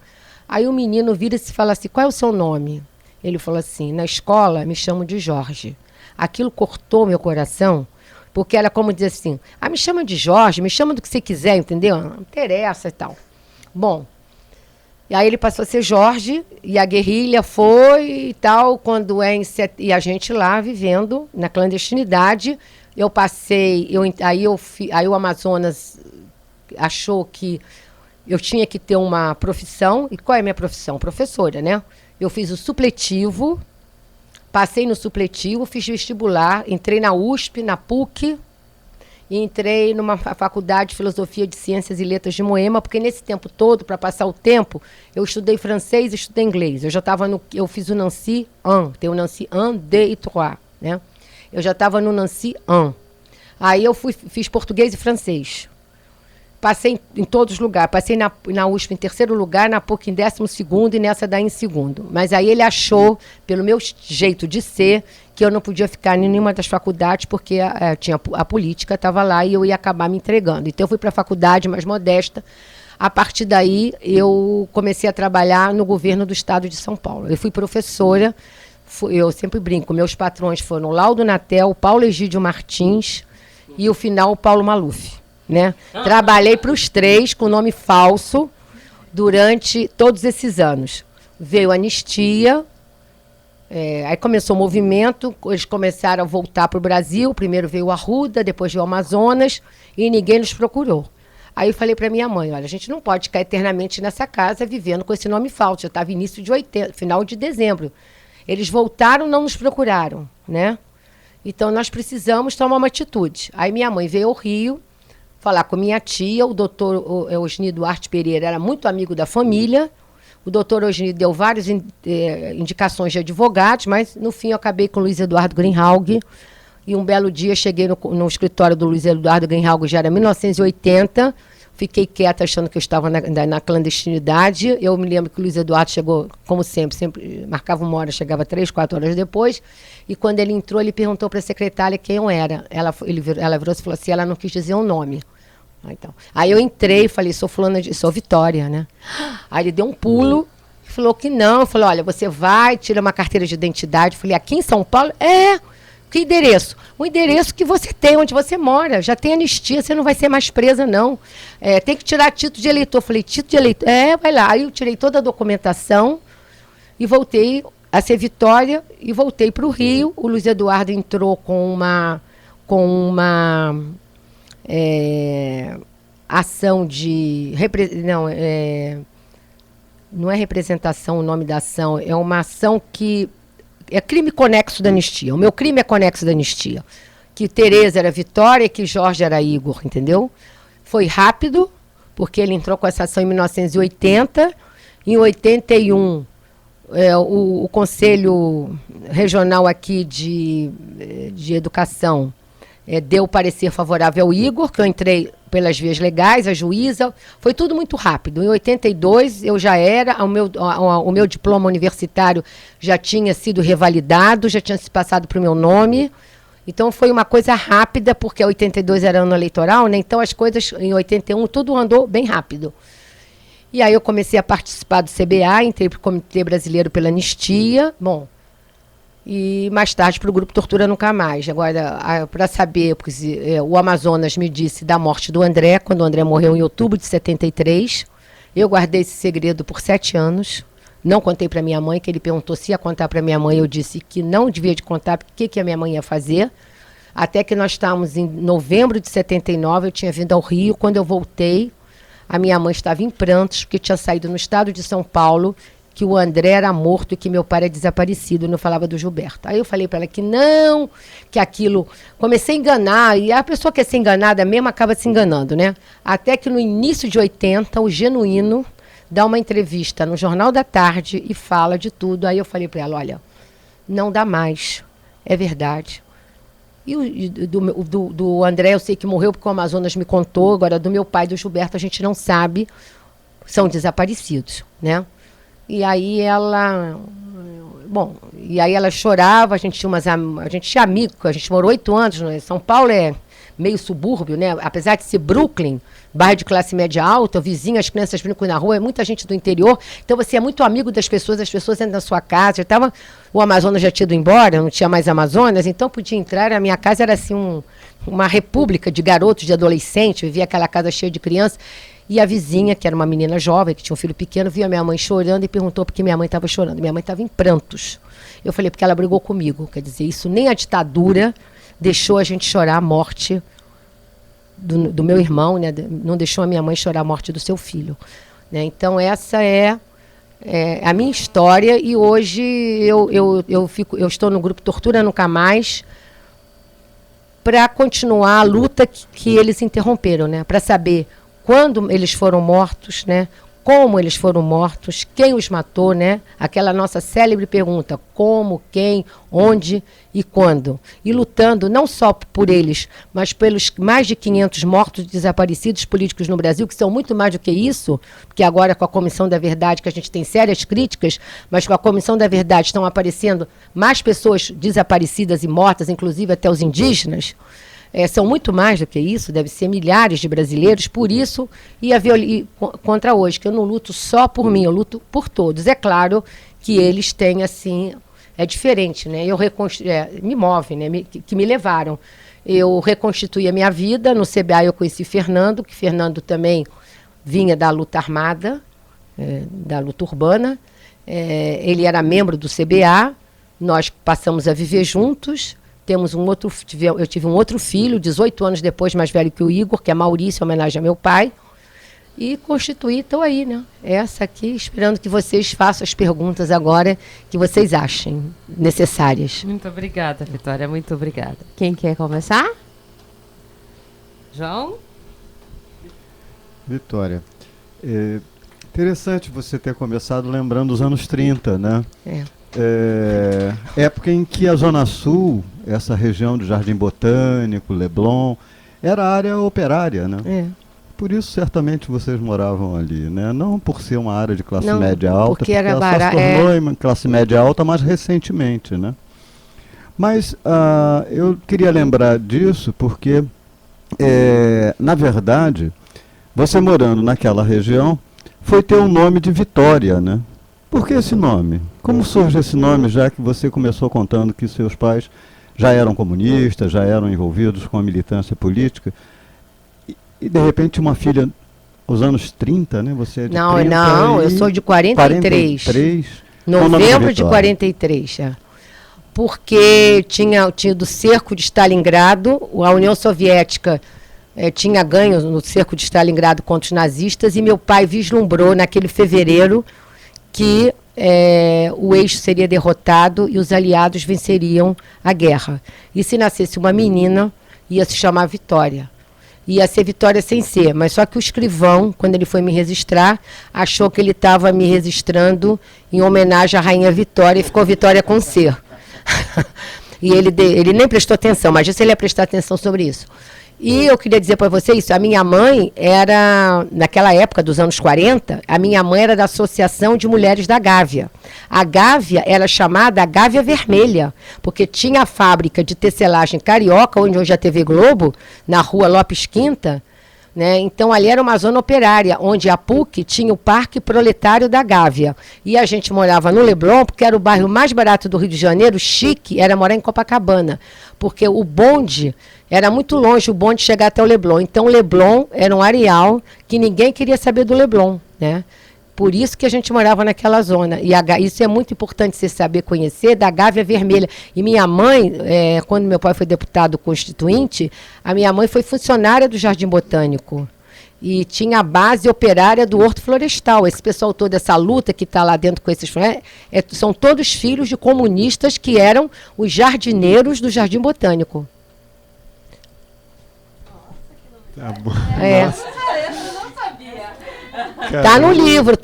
Aí o menino vira-se e fala assim, qual é o seu nome? Ele falou assim, na escola me chamam de Jorge. Aquilo cortou meu coração, porque era como dizer assim, me chama de Jorge, me chama do que você quiser, entendeu? Não interessa e tal. Bom, e aí ele passou a ser Jorge, e a guerrilha foi e tal, e a gente lá vivendo na clandestinidade, eu passei, aí o Amazonas achou que eu tinha que ter uma profissão, e qual é a minha profissão? Professora, né? Eu fiz o supletivo, passei no supletivo, fiz vestibular, entrei na USP, na PUC, e entrei numa faculdade de Filosofia de Ciências e Letras de Moema, porque nesse tempo todo, para passar o tempo, eu estudei francês e estudei inglês. Eu fiz o Nancy 1, tem o Nancy 1, 2 e 3, né? Eu já estava no Nancy 1. Aí eu fiz português e francês. Passei em todos os lugares. Passei na USP em terceiro lugar, na PUC em 12º e nessa daí em segundo. Mas aí ele achou, pelo meu jeito de ser, que eu não podia ficar em nenhuma das faculdades, porque a política estava lá e eu ia acabar me entregando. Então eu fui para a faculdade mais modesta. A partir daí eu comecei a trabalhar no governo do estado de São Paulo. Eu fui professora, eu sempre brinco, meus patrões foram o Laudo Natel, o Paulo Egídio Martins e o final o Paulo Maluf. Né? Trabalhei para os três com nome falso durante todos esses anos. Veio a anistia, aí começou o movimento, eles começaram a voltar para o Brasil, primeiro veio o Arruda, depois veio o Amazonas, e ninguém nos procurou. Aí eu falei para minha mãe, olha, a gente não pode ficar eternamente nessa casa vivendo com esse nome falso, já estava início de final de dezembro. Eles voltaram, não nos procuraram, né? Então nós precisamos tomar uma atitude. Aí minha mãe veio ao Rio, falar com minha tia, o doutor Eugênio Duarte Pereira era muito amigo da família, o doutor Eugênio deu várias indicações de advogados, mas no fim eu acabei com o Luiz Eduardo Greenhalgh, e um belo dia cheguei no escritório do Luiz Eduardo Greenhalgh, já era 1980, fiquei quieta achando que eu estava na clandestinidade. Eu me lembro que o Luiz Eduardo chegou, como sempre marcava uma hora, chegava 3, 4 horas depois, e quando ele entrou, ele perguntou para a secretária quem eu era. Ela virou-se e falou assim, ela não quis dizer o nome. Então, aí eu entrei e falei, sou Vitória, né? Aí ele deu um pulo, falou que não, eu falei, olha, você vai, tira uma carteira de identidade. Eu falei, aqui em São Paulo? Que endereço? O endereço que você tem, onde você mora. Já tem anistia, você não vai ser mais presa, não. Tem que tirar título de eleitor. Eu falei, título de eleitor? Vai lá. Aí eu tirei toda a documentação e voltei a ser Vitória e voltei para o Rio. O Luiz Eduardo entrou com uma ação de... não é representação o nome da ação, é uma ação que... É crime conexo da anistia. O meu crime é conexo da anistia. Que Tereza era Vitória e que Jorge era Igor, entendeu? Foi rápido, porque ele entrou com essa ação em 1980. Em 81, o Conselho Regional aqui de Educação deu parecer favorável ao Igor, que eu entrei pelas vias legais, a juíza, foi tudo muito rápido. Em 82 eu já era, o meu diploma universitário já tinha sido revalidado, já tinha se passado para o meu nome, então foi uma coisa rápida, porque 82 era ano eleitoral, né? Então as coisas em 81 tudo andou bem rápido. E aí eu comecei a participar do CBA, entrei para o Comitê Brasileiro pela Anistia, e mais tarde para o Grupo Tortura Nunca Mais. Agora, para saber, porque o Amazonas me disse da morte do André, quando o André morreu em outubro de 73. Eu guardei esse segredo por 7 anos. Não contei para minha mãe, que ele perguntou se ia contar para minha mãe. Eu disse que não devia de contar, porque que a minha mãe ia fazer. Até que nós estávamos em novembro de 79, eu tinha vindo ao Rio. Quando eu voltei, a minha mãe estava em prantos, porque tinha saído no estado de São Paulo, que o André era morto e que meu pai era desaparecido, não falava do Gilberto. Aí eu falei para ela que não, que aquilo... Comecei a enganar, e a pessoa que é ser enganada mesmo acaba se enganando, né? Até que no início de 80, o Genuíno dá uma entrevista no Jornal da Tarde e fala de tudo. Aí eu falei para ela, olha, não dá mais, é verdade. E do André eu sei que morreu porque o Amazonas me contou, agora do meu pai, do Gilberto, a gente não sabe, são desaparecidos, né? E aí ela chorava, a gente tinha amigos, a gente morou 8 anos, né? São Paulo é meio subúrbio, né? Apesar de ser Brooklyn, bairro de classe média alta, vizinho, as crianças brincam na rua, é muita gente do interior, então você é muito amigo das pessoas, as pessoas entram na sua casa, o Amazonas já tinha ido embora, não tinha mais Amazonas, então podia entrar, a minha casa era assim uma república de garotos, de adolescentes, vivia aquela casa cheia de crianças, e a vizinha, que era uma menina jovem, que tinha um filho pequeno, viu a minha mãe chorando e perguntou por que minha mãe estava chorando. Minha mãe estava em prantos. Eu falei, porque ela brigou comigo, quer dizer, isso nem a ditadura deixou a gente chorar a morte do meu irmão, né? Não deixou a minha mãe chorar a morte do seu filho, né? Então essa é a minha história, e hoje eu estou no grupo Tortura Nunca Mais para continuar a luta que eles interromperam, né? Para saber quando eles foram mortos, né? Como eles foram mortos, quem os matou, né? Aquela nossa célebre pergunta, como, quem, onde e quando. E lutando não só por eles, mas pelos mais de 500 mortos desaparecidos políticos no Brasil, que são muito mais do que isso, porque agora com a Comissão da Verdade, que a gente tem sérias críticas, mas com a Comissão da Verdade estão aparecendo mais pessoas desaparecidas e mortas, inclusive até os indígenas. São muito mais do que isso, deve ser milhares de brasileiros, por isso, contra hoje, que eu não luto só por mim, eu luto por todos. É claro que eles têm, assim, é diferente, né? Me move, né? Que me levaram. Eu reconstituí a minha vida, no CBA eu conheci Fernando, que Fernando também vinha da luta armada, da luta urbana, ele era membro do CBA, nós passamos a viver juntos. Eu tive um outro filho, 18 anos depois, mais velho que o Igor, que é Maurício, em homenagem a meu pai. E estou aí, né? Essa aqui, esperando que vocês façam as perguntas agora que vocês achem necessárias. Muito obrigada, Vitória, muito obrigada. Quem quer começar? João? Vitória, interessante você ter começado lembrando os anos 30, né? Época em que a Zona Sul, essa região do Jardim Botânico, Leblon, era área operária, né? Por isso, certamente, vocês moravam ali, né? Não por ser uma área de classe média alta, porque ela só se tornou uma classe média alta mais recentemente, né? Mas eu queria lembrar disso porque, na verdade, você morando naquela região, foi ter o nome de Vitória, né? Por que esse nome? Como surge esse nome, já que você começou contando que seus pais já eram comunistas, já eram envolvidos com a militância política, e de repente uma filha, os anos 30, né? Você é de 30 Não, eu sou de 43. Novembro de 43, Porque tinha do cerco de Stalingrado, a União Soviética tinha ganho no cerco de Stalingrado contra os nazistas, e meu pai vislumbrou naquele fevereiro que o eixo seria derrotado e os aliados venceriam a guerra. E se nascesse uma menina, ia se chamar Vitória. Ia ser Vitória sem ser, mas só que o escrivão, quando ele foi me registrar, achou que ele estava me registrando em homenagem à Rainha Vitória, e ficou Vitória com ser. E ele nem prestou atenção, mas isso ele ia prestar atenção sobre isso. E eu queria dizer para você isso, a minha mãe era, naquela época dos anos 40, a minha mãe era da Associação de Mulheres da Gávea. A Gávea era chamada a Gávea Vermelha, porque tinha a fábrica de tecelagem carioca, onde hoje é a TV Globo, na rua Lopes Quinta, né? Então ali era uma zona operária, onde a PUC tinha o Parque Proletário da Gávea. E a gente morava no Leblon, porque era o bairro mais barato do Rio de Janeiro, chique, era morar em Copacabana, porque o bonde era muito longe, o bonde chegar até o Leblon. Então o Leblon era um areal que ninguém queria saber do Leblon, né? Por isso que a gente morava naquela zona. E isso é muito importante você saber conhecer, da Gávea Vermelha. E minha mãe, quando meu pai foi deputado constituinte, a minha mãe foi funcionária do Jardim Botânico. E tinha a base operária do Horto Florestal. Esse pessoal todo, essa luta que está lá dentro com esses... são todos filhos de comunistas que eram os jardineiros do Jardim Botânico. Tá bom. Tá no livro.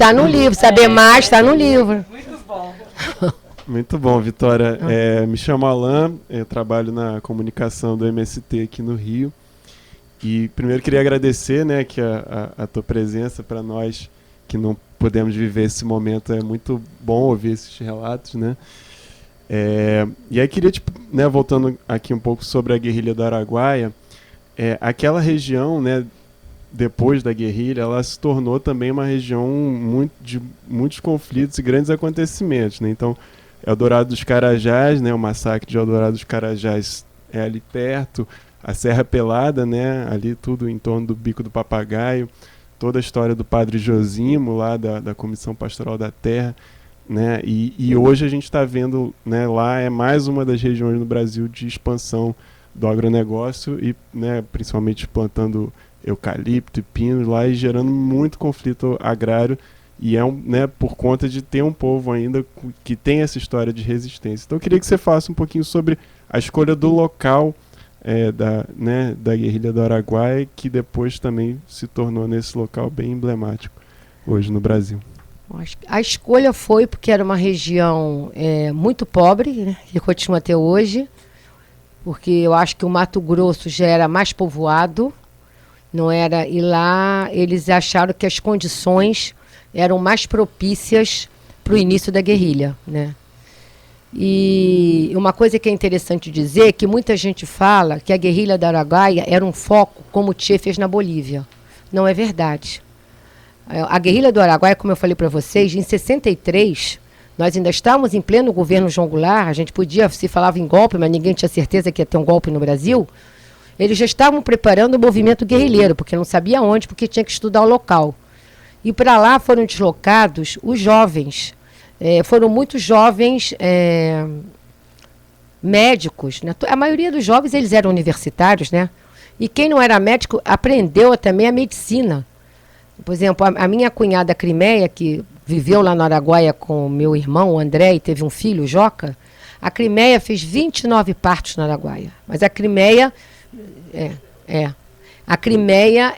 Saber mais, tá no livro. Muito bom. Muito bom, Vitória. Me chamo Alain, eu trabalho na comunicação do MST aqui no Rio. E primeiro queria agradecer, né, que a tua presença para nós que não podemos viver esse momento. É muito bom ouvir esses relatos, né? E aí queria, né, voltando aqui um pouco sobre a guerrilha do Araguaia, aquela região, né, depois da guerrilha, ela se tornou também uma região de muitos conflitos e grandes acontecimentos, né? Então, Eldorado dos Carajás, né, o massacre de Eldorado dos Carajás é ali perto, a Serra Pelada, né, ali tudo em torno do Bico do Papagaio, toda a história do Padre Josimo, lá da Comissão Pastoral da Terra, né, e hoje a gente está vendo, né, lá é mais uma das regiões no Brasil de expansão do agronegócio e, né, principalmente plantando eucalipto e pinos lá e gerando muito conflito agrário, e né, por conta de ter um povo ainda que tem essa história de resistência. Então eu queria que você falasse um pouquinho sobre a escolha do local da guerrilha do Araguaia, que depois também se tornou nesse local bem emblemático hoje no Brasil. A escolha foi porque era uma região muito pobre, né, que continua até hoje, porque eu acho que o Mato Grosso já era mais povoado, não era, e lá eles acharam que as condições eram mais propícias para o início da guerrilha, né? E uma coisa que é interessante dizer é que muita gente fala que a guerrilha do Araguaia era um foco como o Che fez na Bolívia. Não é verdade. A guerrilha do Araguaia, como eu falei para vocês, em 63, nós ainda estávamos em pleno governo João Goulart, a gente se falava em golpe, mas ninguém tinha certeza que ia ter um golpe no Brasil. Eles já estavam preparando o movimento guerrilheiro, porque não sabia onde, porque tinha que estudar o local. E para lá foram deslocados os jovens. Foram muitos jovens médicos, né? A maioria dos jovens eles eram universitários, né? E quem não era médico aprendeu também a medicina. Por exemplo, a minha cunhada Crimeia, que viveu lá no Araguaia com o meu irmão, o André, e teve um filho, o Joca, a Crimeia fez 29 partos no Araguaia. Mas a Crimeia... A Crimeia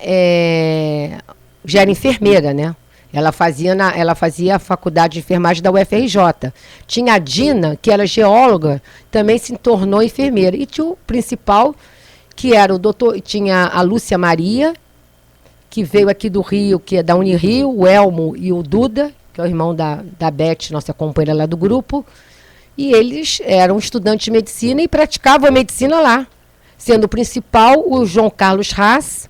já era enfermeira, né? Ela fazia a faculdade de enfermagem da UFRJ. Tinha a Dina, que era geóloga, também se tornou enfermeira. E tinha o principal, que era o doutor, tinha a Lúcia Maria, que veio aqui do Rio, que é da Unirio, o Elmo e o Duda, que é o irmão da Beth, nossa companheira lá do grupo. E eles eram estudantes de medicina e praticavam a medicina lá. Sendo o principal o João Carlos Haas,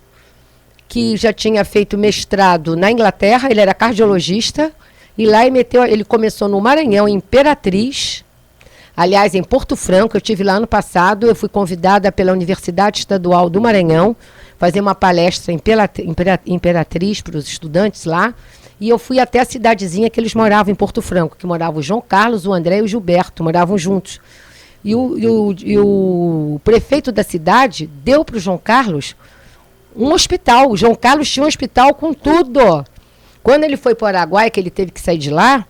que já tinha feito mestrado na Inglaterra, ele era cardiologista, e lá ele começou no Maranhão, em Imperatriz, aliás, em Porto Franco. Eu estive lá ano passado, eu fui convidada pela Universidade Estadual do Maranhão, fazer uma palestra em Imperatriz para os estudantes lá, e eu fui até a cidadezinha que eles moravam em Porto Franco, que moravam o João Carlos, o André e o Gilberto, moravam juntos. E o prefeito da cidade deu para o João Carlos um hospital. O João Carlos tinha um hospital com tudo. Quando ele foi para o Araguaia, que ele teve que sair de lá,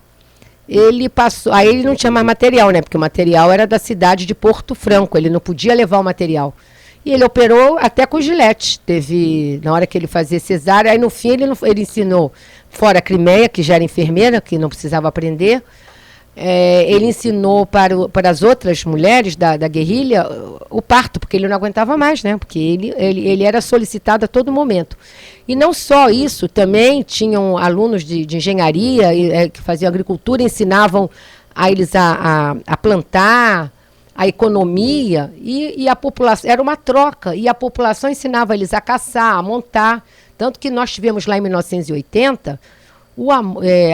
ele passou. Aí ele não tinha mais material, né? Porque o material era da cidade de Porto Franco. Ele não podia levar o material. E ele operou até com gilete. Teve, na hora que ele fazia cesárea, aí no fim ele ensinou, fora a Crimeia, que já era enfermeira, que não precisava aprender. Ele ensinou para as outras mulheres da guerrilha o parto, porque ele não aguentava mais, né? Porque ele era solicitado a todo momento. E não só isso, também tinham alunos de engenharia que faziam agricultura, ensinavam a eles a plantar, a economia, e a população, era uma troca, e a população ensinava eles a caçar, a montar. Tanto que nós tivemos lá em 1980...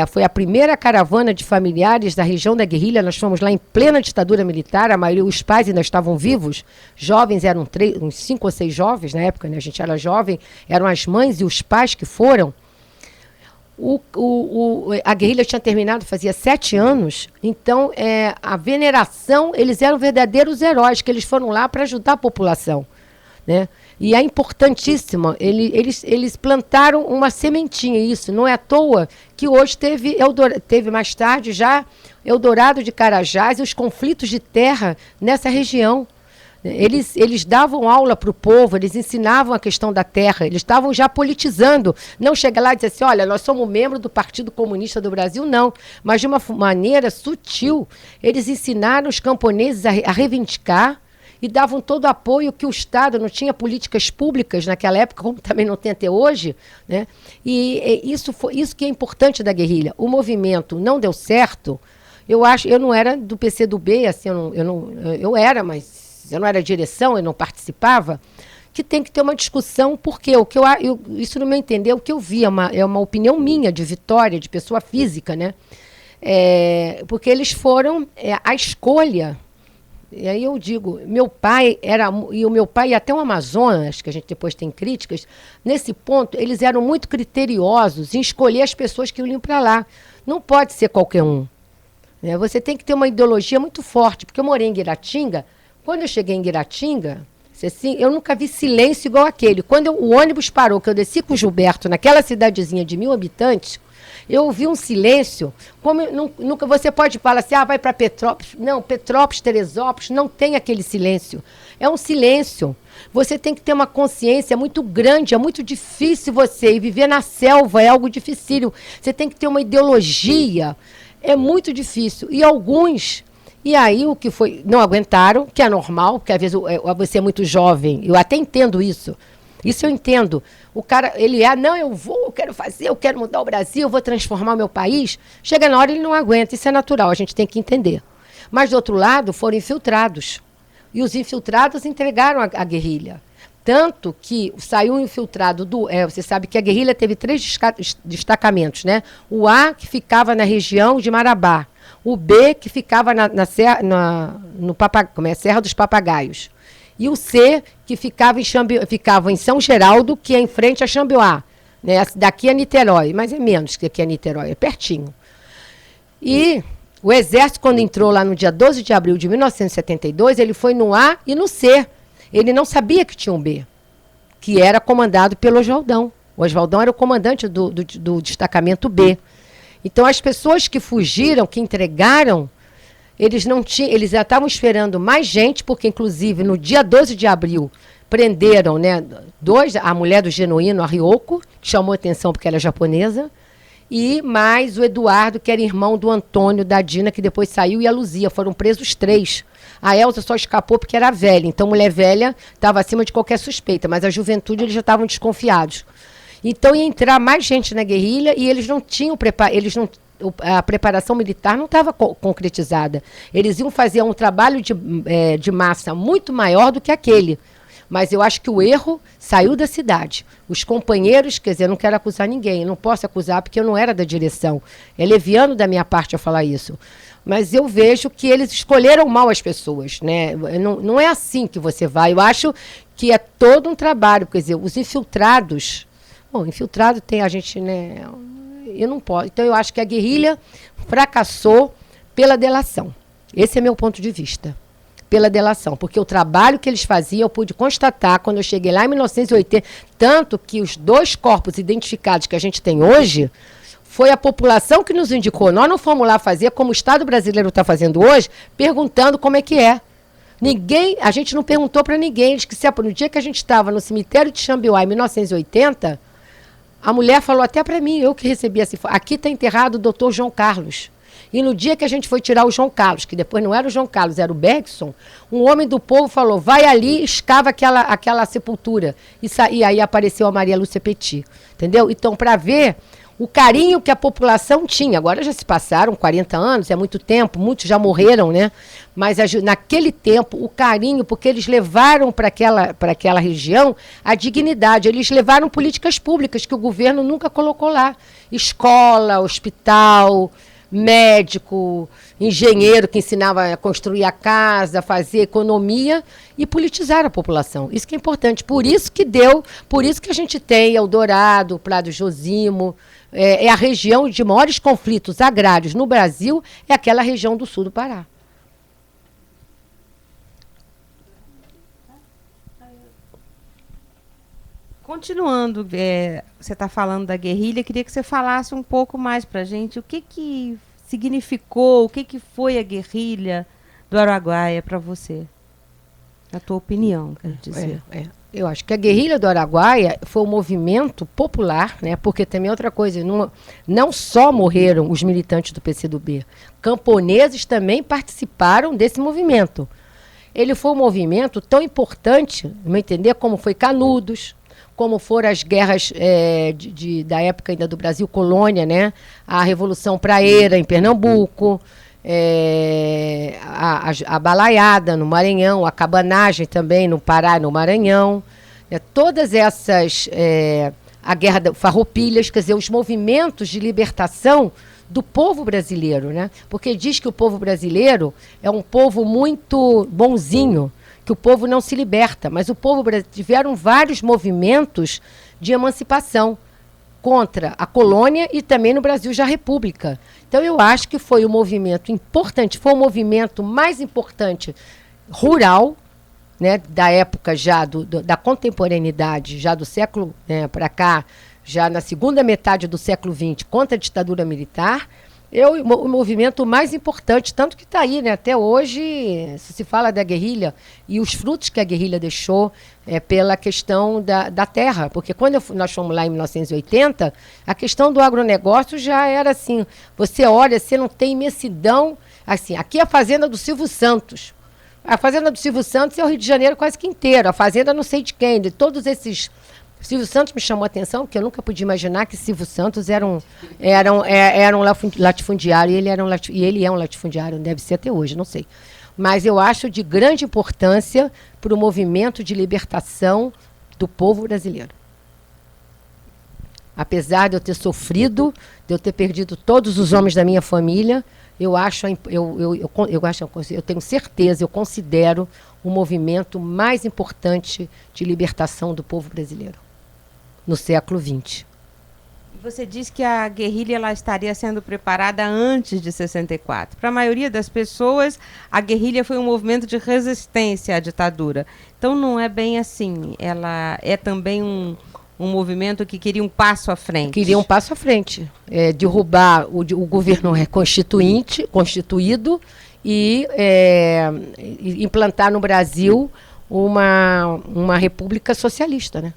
foi a primeira caravana de familiares da região da guerrilha. Nós fomos lá em plena ditadura militar, a maioria, os pais ainda estavam vivos, jovens, eram uns 5 ou 6 jovens na época, né? A gente era jovem, eram as mães e os pais que foram. A guerrilha tinha terminado, fazia 7 anos, então a veneração, eles eram verdadeiros heróis, que eles foram lá para ajudar a população, né? E é importantíssimo, eles plantaram uma sementinha, isso, não é à toa que hoje teve mais tarde já Eldorado de Carajás e os conflitos de terra nessa região. Eles davam aula para o povo, eles ensinavam a questão da terra, eles estavam já politizando. Não chega lá e dizer assim, olha, nós somos membros do Partido Comunista do Brasil, não. Mas de uma maneira sutil, eles ensinaram os camponeses a reivindicar e davam todo o apoio que o Estado não tinha políticas públicas naquela época, como também não tem até hoje, né? E isso que é importante da guerrilha. O movimento não deu certo. Eu não era do PCdoB, assim, eu era, mas eu não era direção, eu não participava, que tem que ter uma discussão, porque isso no meu entender, o que eu vi é uma opinião minha, de Vitória, de pessoa física, né? Porque eles foram a escolha. E aí eu digo, e o meu pai, e até o Amazonas, que a gente depois tem críticas, nesse ponto, eles eram muito criteriosos em escolher as pessoas que iam para lá. Não pode ser qualquer um. Você tem que ter uma ideologia muito forte, porque eu morei em Guiratinga. Quando eu cheguei em Guiratinga, eu nunca vi silêncio igual aquele. Quando o ônibus parou, que eu desci com o Gilberto, naquela cidadezinha de 1.000 habitantes, eu ouvi um silêncio, como nunca você pode falar assim, vai para Petrópolis. Não, Petrópolis, Teresópolis, não tem aquele silêncio. É um silêncio. Você tem que ter uma consciência muito grande, é muito difícil você ir viver na selva, é algo dificílimo. Você tem que ter uma ideologia, é muito difícil. E alguns, e aí o que foi, não aguentaram, que é normal, porque às vezes você é muito jovem, eu até entendo isso. Isso eu entendo. O cara, eu quero fazer, eu quero mudar o Brasil, eu vou transformar o meu país. Chega na hora, ele não aguenta, isso é natural, a gente tem que entender. Mas, do outro lado, foram infiltrados. E os infiltrados entregaram a guerrilha. Tanto que saiu um infiltrado você sabe que a guerrilha teve 3 destacamentos, né? O A, que ficava na região de Marabá. O B, que ficava na Serra dos Papagaios. E o C, que ficava em São Geraldo, que é em frente a Xambioá. Né? Daqui a Niterói, mas é menos que aqui a Niterói, é pertinho. E o Exército, quando entrou lá no dia 12 de abril de 1972, ele foi no A e no C. Ele não sabia que tinha um B, que era comandado pelo Oswaldão. O Oswaldão era o comandante do destacamento B. Então, as pessoas que fugiram, que entregaram, eles já estavam esperando mais gente, porque, inclusive, no dia 12 de abril, prenderam, né, a mulher do Genuíno, a Ryoko, que chamou atenção porque ela é japonesa, e mais o Eduardo, que era irmão do Antônio, da Dina, que depois saiu, e a Luzia. Foram presos 3. A Elza só escapou porque era velha. Então, mulher velha estava acima de qualquer suspeita, mas a juventude eles já estavam desconfiados. Então, ia entrar mais gente na guerrilha e eles não tinham a preparação militar não estava concretizada. Eles iam fazer um trabalho de massa muito maior do que aquele. Mas eu acho que o erro saiu da cidade. Os companheiros, quer dizer, eu não quero acusar ninguém, eu não posso acusar porque eu não era da direção. É leviano da minha parte eu falar isso. Mas eu vejo que eles escolheram mal as pessoas, né? Não é assim que você vai. Eu acho que é todo um trabalho. Quer dizer, os infiltrados... Bom, infiltrado tem a gente, né... Eu não posso. Então, eu acho que a guerrilha fracassou pela delação. Esse é meu ponto de vista. Pela delação. Porque o trabalho que eles faziam, eu pude constatar quando eu cheguei lá em 1980, tanto que os 2 corpos identificados que a gente tem hoje, foi a população que nos indicou. Nós não fomos lá fazer, como o Estado brasileiro está fazendo hoje, perguntando como é que é. A gente não perguntou para ninguém. Eles que no dia que a gente estava no cemitério de Xambioá, em 1980... A mulher falou até para mim, eu que recebi essa informação, aqui está enterrado o doutor João Carlos. E no dia que a gente foi tirar o João Carlos, que depois não era o João Carlos, era o Bergson, um homem do povo falou, vai ali, escava aquela sepultura. E aí apareceu a Maria Lúcia Petit. Entendeu? Então, para ver o carinho que a população tinha. Agora já se passaram 40 anos, é muito tempo, muitos já morreram, né? Mas naquele tempo, o carinho, porque eles levaram para aquela região a dignidade, eles levaram políticas públicas que o governo nunca colocou lá. Escola, hospital, médico, engenheiro que ensinava a construir a casa, fazer economia e politizar a população. Isso que é importante. Por isso que a gente tem Eldorado, Prado Josimo, é a região de maiores conflitos agrários no Brasil, é aquela região do sul do Pará. Continuando, você está falando da guerrilha, queria que você falasse um pouco mais para a gente o que significou, o que foi a guerrilha do Araguaia para você. A tua opinião, quer dizer. Eu acho que a guerrilha do Araguaia foi um movimento popular, né? Porque também outra coisa, não só morreram os militantes do PCdoB, camponeses também participaram desse movimento. Ele foi um movimento tão importante, no meu entender, como foi Canudos, como foram as guerras da época ainda do Brasil colônia, né? A Revolução Praeira em Pernambuco, a balaiada no Maranhão, a cabanagem também no Pará e no Maranhão. Todas essas, a guerra Farroupilhas, quer dizer, os movimentos de libertação do povo brasileiro, né? Porque diz que o povo brasileiro é um povo muito bonzinho, que o povo não se liberta, mas o povo tiveram vários movimentos de emancipação contra a colônia e também no Brasil já a República. Então eu acho que foi um movimento importante, foi o movimento mais importante rural, né, da época já da contemporaneidade, já do século para cá, já na segunda metade do século XX, contra a ditadura militar, o movimento mais importante, tanto que está aí, né, até hoje, se fala da guerrilha e os frutos que a guerrilha deixou pela questão da terra, porque quando nós fomos lá em 1980, a questão do agronegócio já era assim, você olha, você não tem imensidão, assim, aqui é a fazenda do Silvio Santos. A fazenda do Silvio Santos é o Rio de Janeiro quase que inteiro, a fazenda não sei de quem, de todos esses... Silvio Santos me chamou a atenção, porque eu nunca podia imaginar que Silvio Santos era um latifundiário, e ele é um latifundiário, deve ser até hoje, não sei. Mas eu acho de grande importância para o movimento de libertação do povo brasileiro. Apesar de eu ter sofrido, de eu ter perdido todos os homens da minha família, eu tenho certeza, eu considero o movimento mais importante de libertação do povo brasileiro no século XX. Você diz que a guerrilha ela estaria sendo preparada antes de 64. Para a maioria das pessoas, a guerrilha foi um movimento de resistência à ditadura. Então não é bem assim. Ela é também um movimento que queria um passo à frente. Queria um passo à frente. Derrubar o governo constituído e implantar no Brasil uma república socialista, né?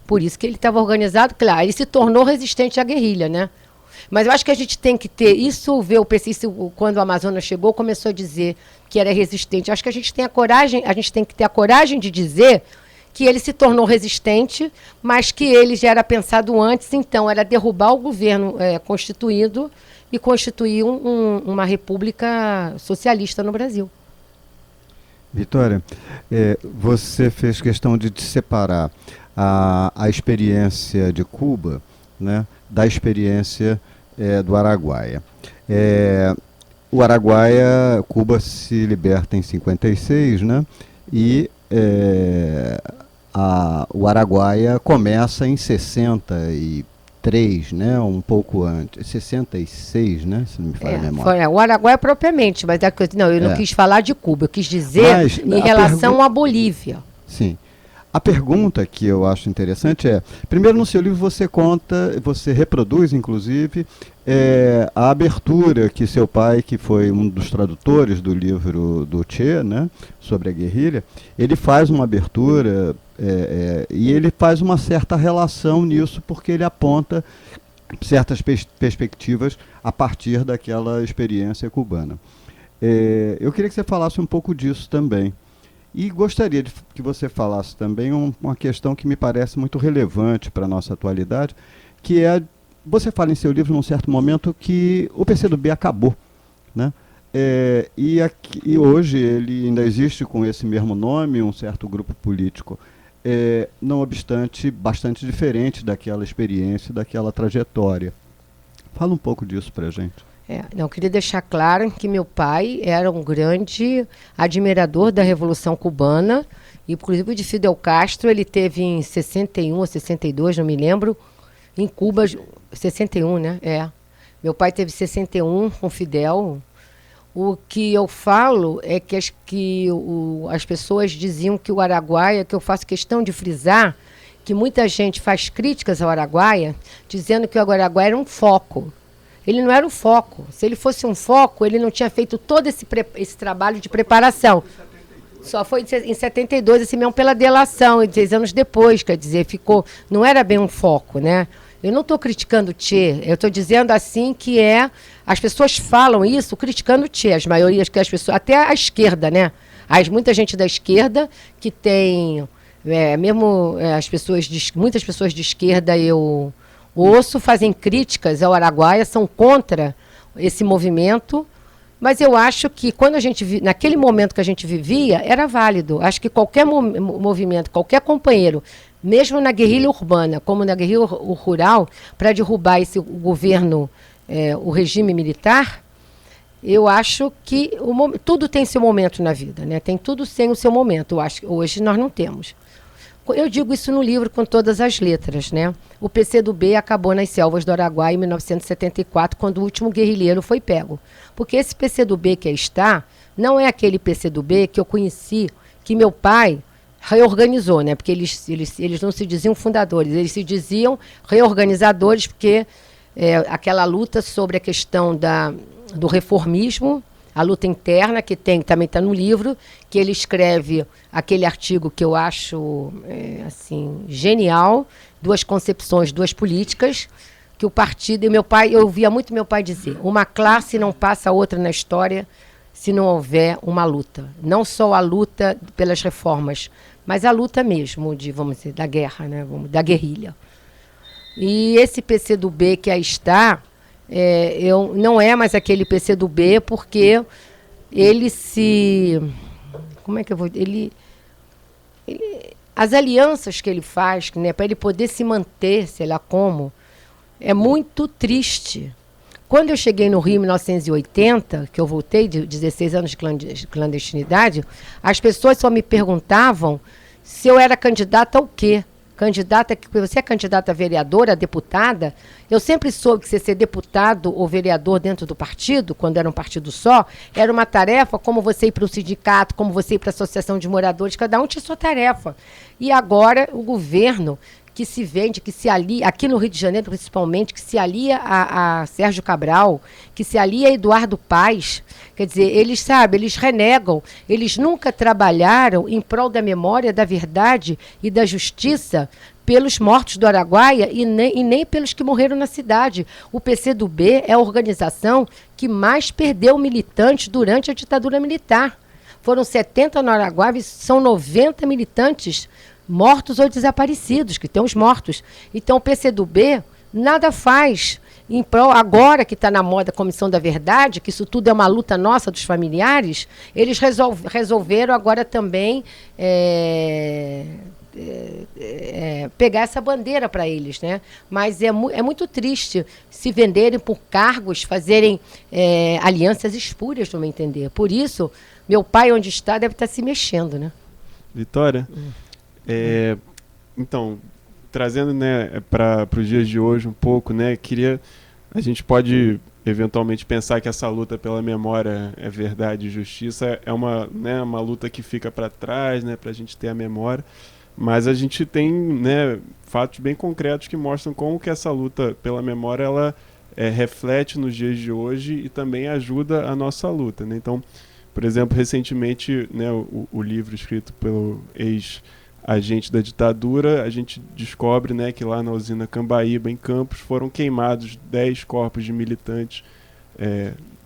Por isso que ele estava organizado, claro, ele se tornou resistente à guerrilha, né? Mas eu acho que a gente tem que ter, isso ver o PC, quando o Amazonas chegou, começou a dizer que era resistente. Acho que a gente tem que ter a coragem de dizer que ele se tornou resistente, mas que ele já era pensado antes, então, era derrubar o governo constituído e constituir uma república socialista no Brasil. Vitória, você fez questão de separar a experiência de Cuba, né, da experiência do Araguaia. O Araguaia, Cuba se liberta em 56, né, e o Araguaia começa em 63, né, um pouco antes, 66, né, se não me falha a memória. O Araguaia propriamente, mas eu não quis falar de Cuba, eu quis dizer em relação à Bolívia. Sim. A pergunta que eu acho interessante primeiro no seu livro você reproduz, inclusive, a abertura que seu pai, que foi um dos tradutores do livro do Che, né, sobre a guerrilha, ele faz uma abertura e ele faz uma certa relação nisso, porque ele aponta certas perspectivas a partir daquela experiência cubana. Eu queria que você falasse um pouco disso também. E gostaria que você falasse também uma questão que me parece muito relevante para a nossa atualidade, que você fala em seu livro, num certo momento, que o PCdoB acabou, né? E hoje ele ainda existe com esse mesmo nome, um certo grupo político, não obstante, bastante diferente daquela experiência, daquela trajetória. Fala um pouco disso para a gente. Eu queria deixar claro que meu pai era um grande admirador da Revolução Cubana, inclusive de Fidel Castro. Ele teve em 61 ou 62, não me lembro, em Cuba, 61, né? Meu pai teve 61 com Fidel. O que eu falo é que as pessoas diziam que o Araguaia, que eu faço questão de frisar, que muita gente faz críticas ao Araguaia, dizendo que o Araguaia era um foco. Ele não era o foco. Se ele fosse um foco, ele não tinha feito todo esse trabalho de preparação. Só foi em 72, assim mesmo pela delação, e 10 anos depois, quer dizer, não era bem um foco, né? Eu não estou criticando o Che, eu estou dizendo assim que as pessoas falam isso criticando o Che, as maiorias que as pessoas, até a esquerda, né? Muita gente da esquerda que tem, muitas pessoas de esquerda eu ouço, fazem críticas ao Araguaia, são contra esse movimento, mas eu acho que naquele momento que a gente vivia, era válido. Acho que qualquer movimento, qualquer companheiro, mesmo na guerrilha urbana, como na guerrilha rural, para derrubar o governo, o regime militar, eu acho que tudo tem seu momento na vida, né? Tem tudo sem o seu momento. Eu acho que hoje nós não temos. Eu digo isso no livro com todas as letras, né? O PCdoB acabou nas selvas do Araguaia em 1974, quando o último guerrilheiro foi pego. Porque esse PCdoB que aí está, não é aquele PCdoB que eu conheci, que meu pai reorganizou, né? Porque eles não se diziam fundadores, eles se diziam reorganizadores, porque aquela luta sobre a questão do reformismo, a luta interna, que também está no livro, que ele escreve aquele artigo que eu acho assim, genial, duas concepções, duas políticas, que o partido, eu ouvia muito meu pai dizer, uma classe não passa a outra na história se não houver uma luta. Não só a luta pelas reformas, mas a luta mesmo, vamos dizer, da guerra, né? Da guerrilha. E esse PCdoB que aí está, não é mais aquele PCdoB, porque ele como é que eu vou... as alianças que ele faz, né, para ele poder se manter, sei lá como, é muito triste. Quando eu cheguei no Rio em 1980, que eu voltei de 16 anos de clandestinidade, as pessoas só me perguntavam se eu era candidata ao quê? Você é candidata a vereadora, a deputada? Eu sempre soube que você ser deputado ou vereador dentro do partido, quando era um partido só, era uma tarefa como você ir para o sindicato, como você ir para a associação de moradores, cada um tinha sua tarefa. E agora o governo que se vende, que se alia, aqui no Rio de Janeiro principalmente, que se alia a Sérgio Cabral, que se alia a Eduardo Paes, quer dizer, eles renegam, eles nunca trabalharam em prol da memória, da verdade e da justiça pelos mortos do Araguaia e nem pelos que morreram na cidade. O PCdoB é a organização que mais perdeu militantes durante a ditadura militar. Foram 70 no Araguaia, são 90 militantes mortos ou desaparecidos, que tem os mortos. Então o PCdoB nada faz em prol, agora que está na moda a Comissão da Verdade, que isso tudo é uma luta nossa dos familiares, eles resolveram agora também pegar essa bandeira para eles, né? Mas é muito triste se venderem por cargos, fazerem alianças espúrias, no meu entender. Por isso, meu pai, onde está, deve estar se mexendo, né? Vitória? Então, trazendo, né, para os dias de hoje um pouco, né, a gente pode eventualmente pensar que essa luta pela memória é verdade e justiça, é uma luta que fica para trás, né, para a gente ter a memória, mas a gente tem, né, fatos bem concretos que mostram como que essa luta pela memória ela reflete nos dias de hoje e também ajuda a nossa luta, né? Então, por exemplo, recentemente, né, o livro escrito pelo ex-agente da ditadura, a gente descobre, né, que lá na usina Cambaíba, em Campos, foram queimados 10 corpos de militantes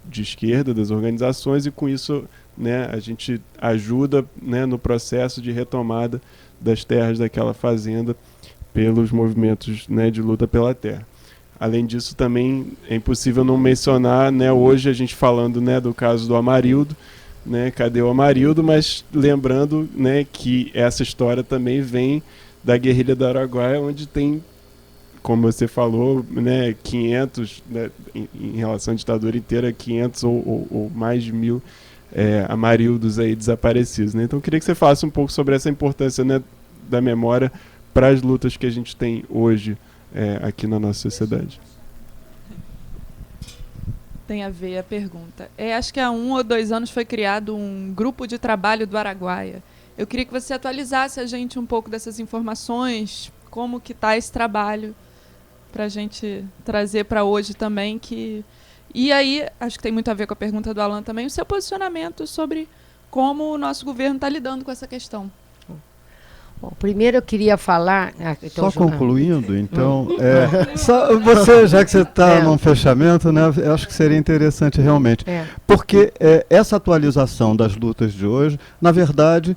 de esquerda das organizações, e com isso, né, a gente ajuda, né, no processo de retomada das terras daquela fazenda pelos movimentos, né, de luta pela terra. Além disso, também é impossível não mencionar, né, hoje a gente falando, né, do caso do Amarildo, né, cadê o Amarildo, mas lembrando, né, que essa história também vem da guerrilha do Araguaia, onde tem, como você falou, né, 500, né, em relação à ditadura inteira, 500 ou mais de 1000 Amarildos aí desaparecidos, né? Então eu queria que você falasse um pouco sobre essa importância, né, da memória para as lutas que a gente tem hoje aqui na nossa sociedade. Tem a ver a pergunta. Acho que há 1 ou 2 anos foi criado um grupo de trabalho do Araguaia. Eu queria que você atualizasse a gente um pouco dessas informações, como que está esse trabalho, para a gente trazer para hoje também. E aí, acho que tem muito a ver com a pergunta do Alan também, o seu posicionamento sobre como o nosso governo está lidando com essa questão. Bom, primeiro eu queria falar... Só concluindo, então, você, já que você está num fechamento, né, eu acho que seria interessante realmente, porque essa atualização das lutas de hoje, na verdade,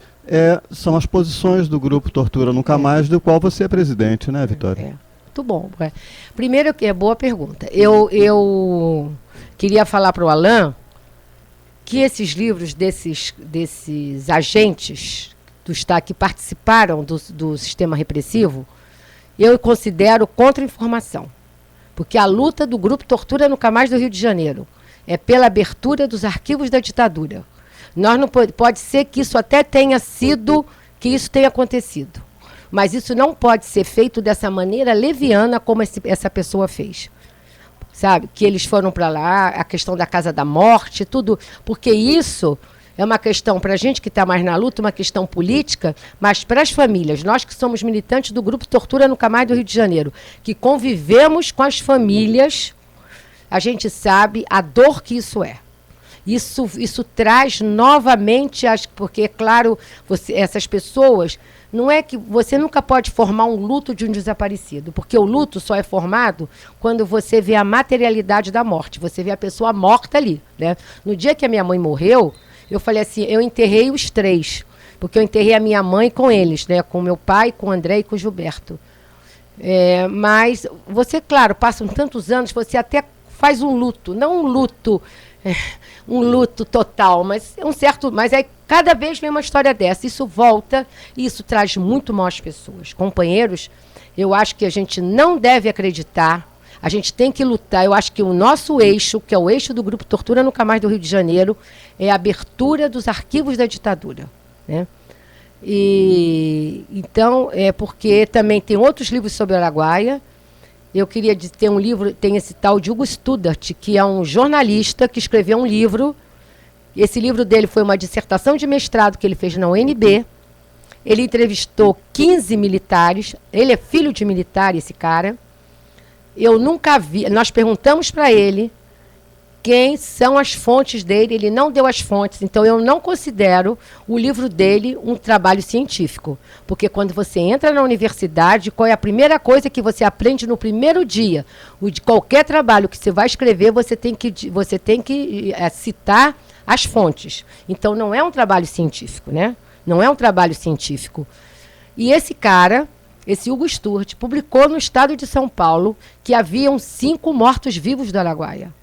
são as posições do Grupo Tortura Nunca Mais, do qual você é presidente, né, Vitória? Muito bom. Primeiro, boa pergunta. Eu queria falar para o Alain que esses livros desses agentes do Estado que participaram do sistema repressivo, eu considero contra-informação. Porque a luta do Grupo Tortura Nunca Mais do Rio de Janeiro é pela abertura dos arquivos da ditadura. Nós não pode ser que isso até tenha sido, que isso tenha acontecido. Mas isso não pode ser feito dessa maneira leviana como essa pessoa fez. Sabe? Que eles foram para lá, a questão da Casa da Morte, tudo. Porque isso é uma questão, para a gente que está mais na luta, uma questão política, mas para as famílias, nós que somos militantes do Grupo Tortura Nunca Mais do Rio de Janeiro, que convivemos com as famílias, a gente sabe a dor que isso é. Isso traz novamente, porque, é claro, essas pessoas, não é que você nunca pode formar um luto de um desaparecido, porque o luto só é formado quando você vê a materialidade da morte, você vê a pessoa morta ali, né? No dia que a minha mãe morreu, eu falei assim, eu enterrei os 3, porque eu enterrei a minha mãe com eles, né? Com meu pai, com o André e com o Gilberto. Mas você, claro, passam tantos anos, você até faz um luto, não um luto total, mas mas aí cada vez vem uma história dessa, isso volta e isso traz muito mal às pessoas. Companheiros, eu acho que a gente não deve acreditar, a gente tem que lutar. Eu acho que o nosso eixo, que é o eixo do Grupo Tortura Nunca Mais do Rio de Janeiro, é a abertura dos arquivos da ditadura, né? E então, porque também tem outros livros sobre Araguaia. Eu queria ter um livro, tem esse tal de Hugo Studart, que é um jornalista que escreveu um livro. Esse livro dele foi uma dissertação de mestrado que ele fez na UNB. Ele entrevistou 15 militares, ele é filho de militar, esse cara. Eu nunca vi, nós perguntamos para ele quem são as fontes dele, ele não deu as fontes, então eu não considero o livro dele um trabalho científico, porque quando você entra na universidade, qual é a primeira coisa que você aprende no primeiro dia? De qualquer trabalho que você vai escrever, você tem que citar as fontes. Então não é um trabalho científico, né? Não é um trabalho científico. E esse cara, esse Hugo Studart, publicou no estado de São Paulo que haviam 5 mortos-vivos do Araguaia.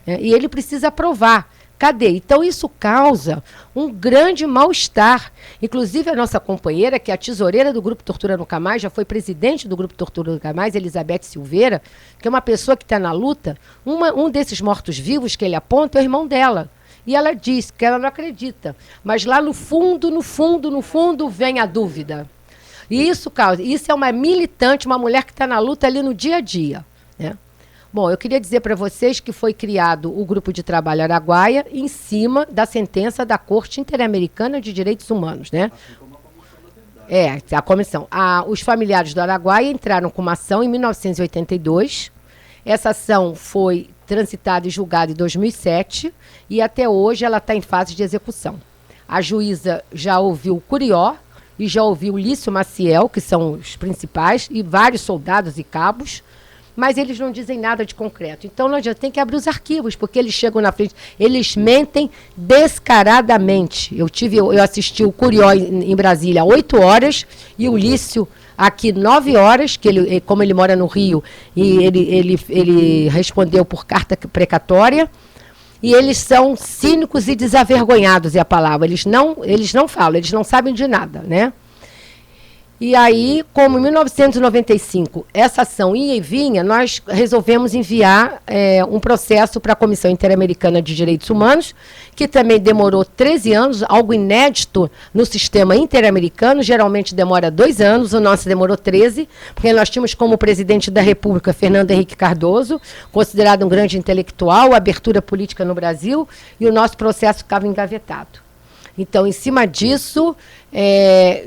E ele precisa provar. Cadê? Então isso causa um grande mal-estar. Inclusive a nossa companheira, que é a tesoureira do Grupo Tortura Nunca Mais, já foi presidente do Grupo Tortura Nunca Mais, Elizabeth Silveira, que é uma pessoa que está na luta. Um desses mortos-vivos que ele aponta é o irmão dela. E ela diz que ela não acredita. Mas lá no fundo, vem a dúvida. E isso causa. Isso é uma militante, uma mulher que está na luta ali no dia a dia, né? Bom, eu queria dizer para vocês que foi criado o Grupo de Trabalho Araguaia em cima da sentença da Corte Interamericana de Direitos Humanos, né? A comissão. Os familiares do Araguaia entraram com uma ação em 1982. Essa ação foi transitada e julgada em 2007 e até hoje ela está em fase de execução. A juíza já ouviu o Curió e já ouviu o Lício Maciel, que são os principais, e vários soldados e cabos, mas eles não dizem nada de concreto. Então, nós já temos que abrir os arquivos, porque eles chegam na frente, eles mentem descaradamente. Eu assisti o Curió em Brasília 8 horas e o Lício aqui 9 horas, que como ele mora no Rio, e ele respondeu por carta precatória, e eles são cínicos e desavergonhados, é a palavra. Eles não falam, eles não sabem de nada, né? E aí, como em 1995 essa ação ia e vinha, nós resolvemos enviar um processo para a Comissão Interamericana de Direitos Humanos, que também demorou 13 anos, algo inédito no sistema interamericano, geralmente demora 2 anos, o nosso demorou 13, porque nós tínhamos como presidente da República Fernando Henrique Cardoso, considerado um grande intelectual, abertura política no Brasil, e o nosso processo ficava engavetado. Então, em cima disso,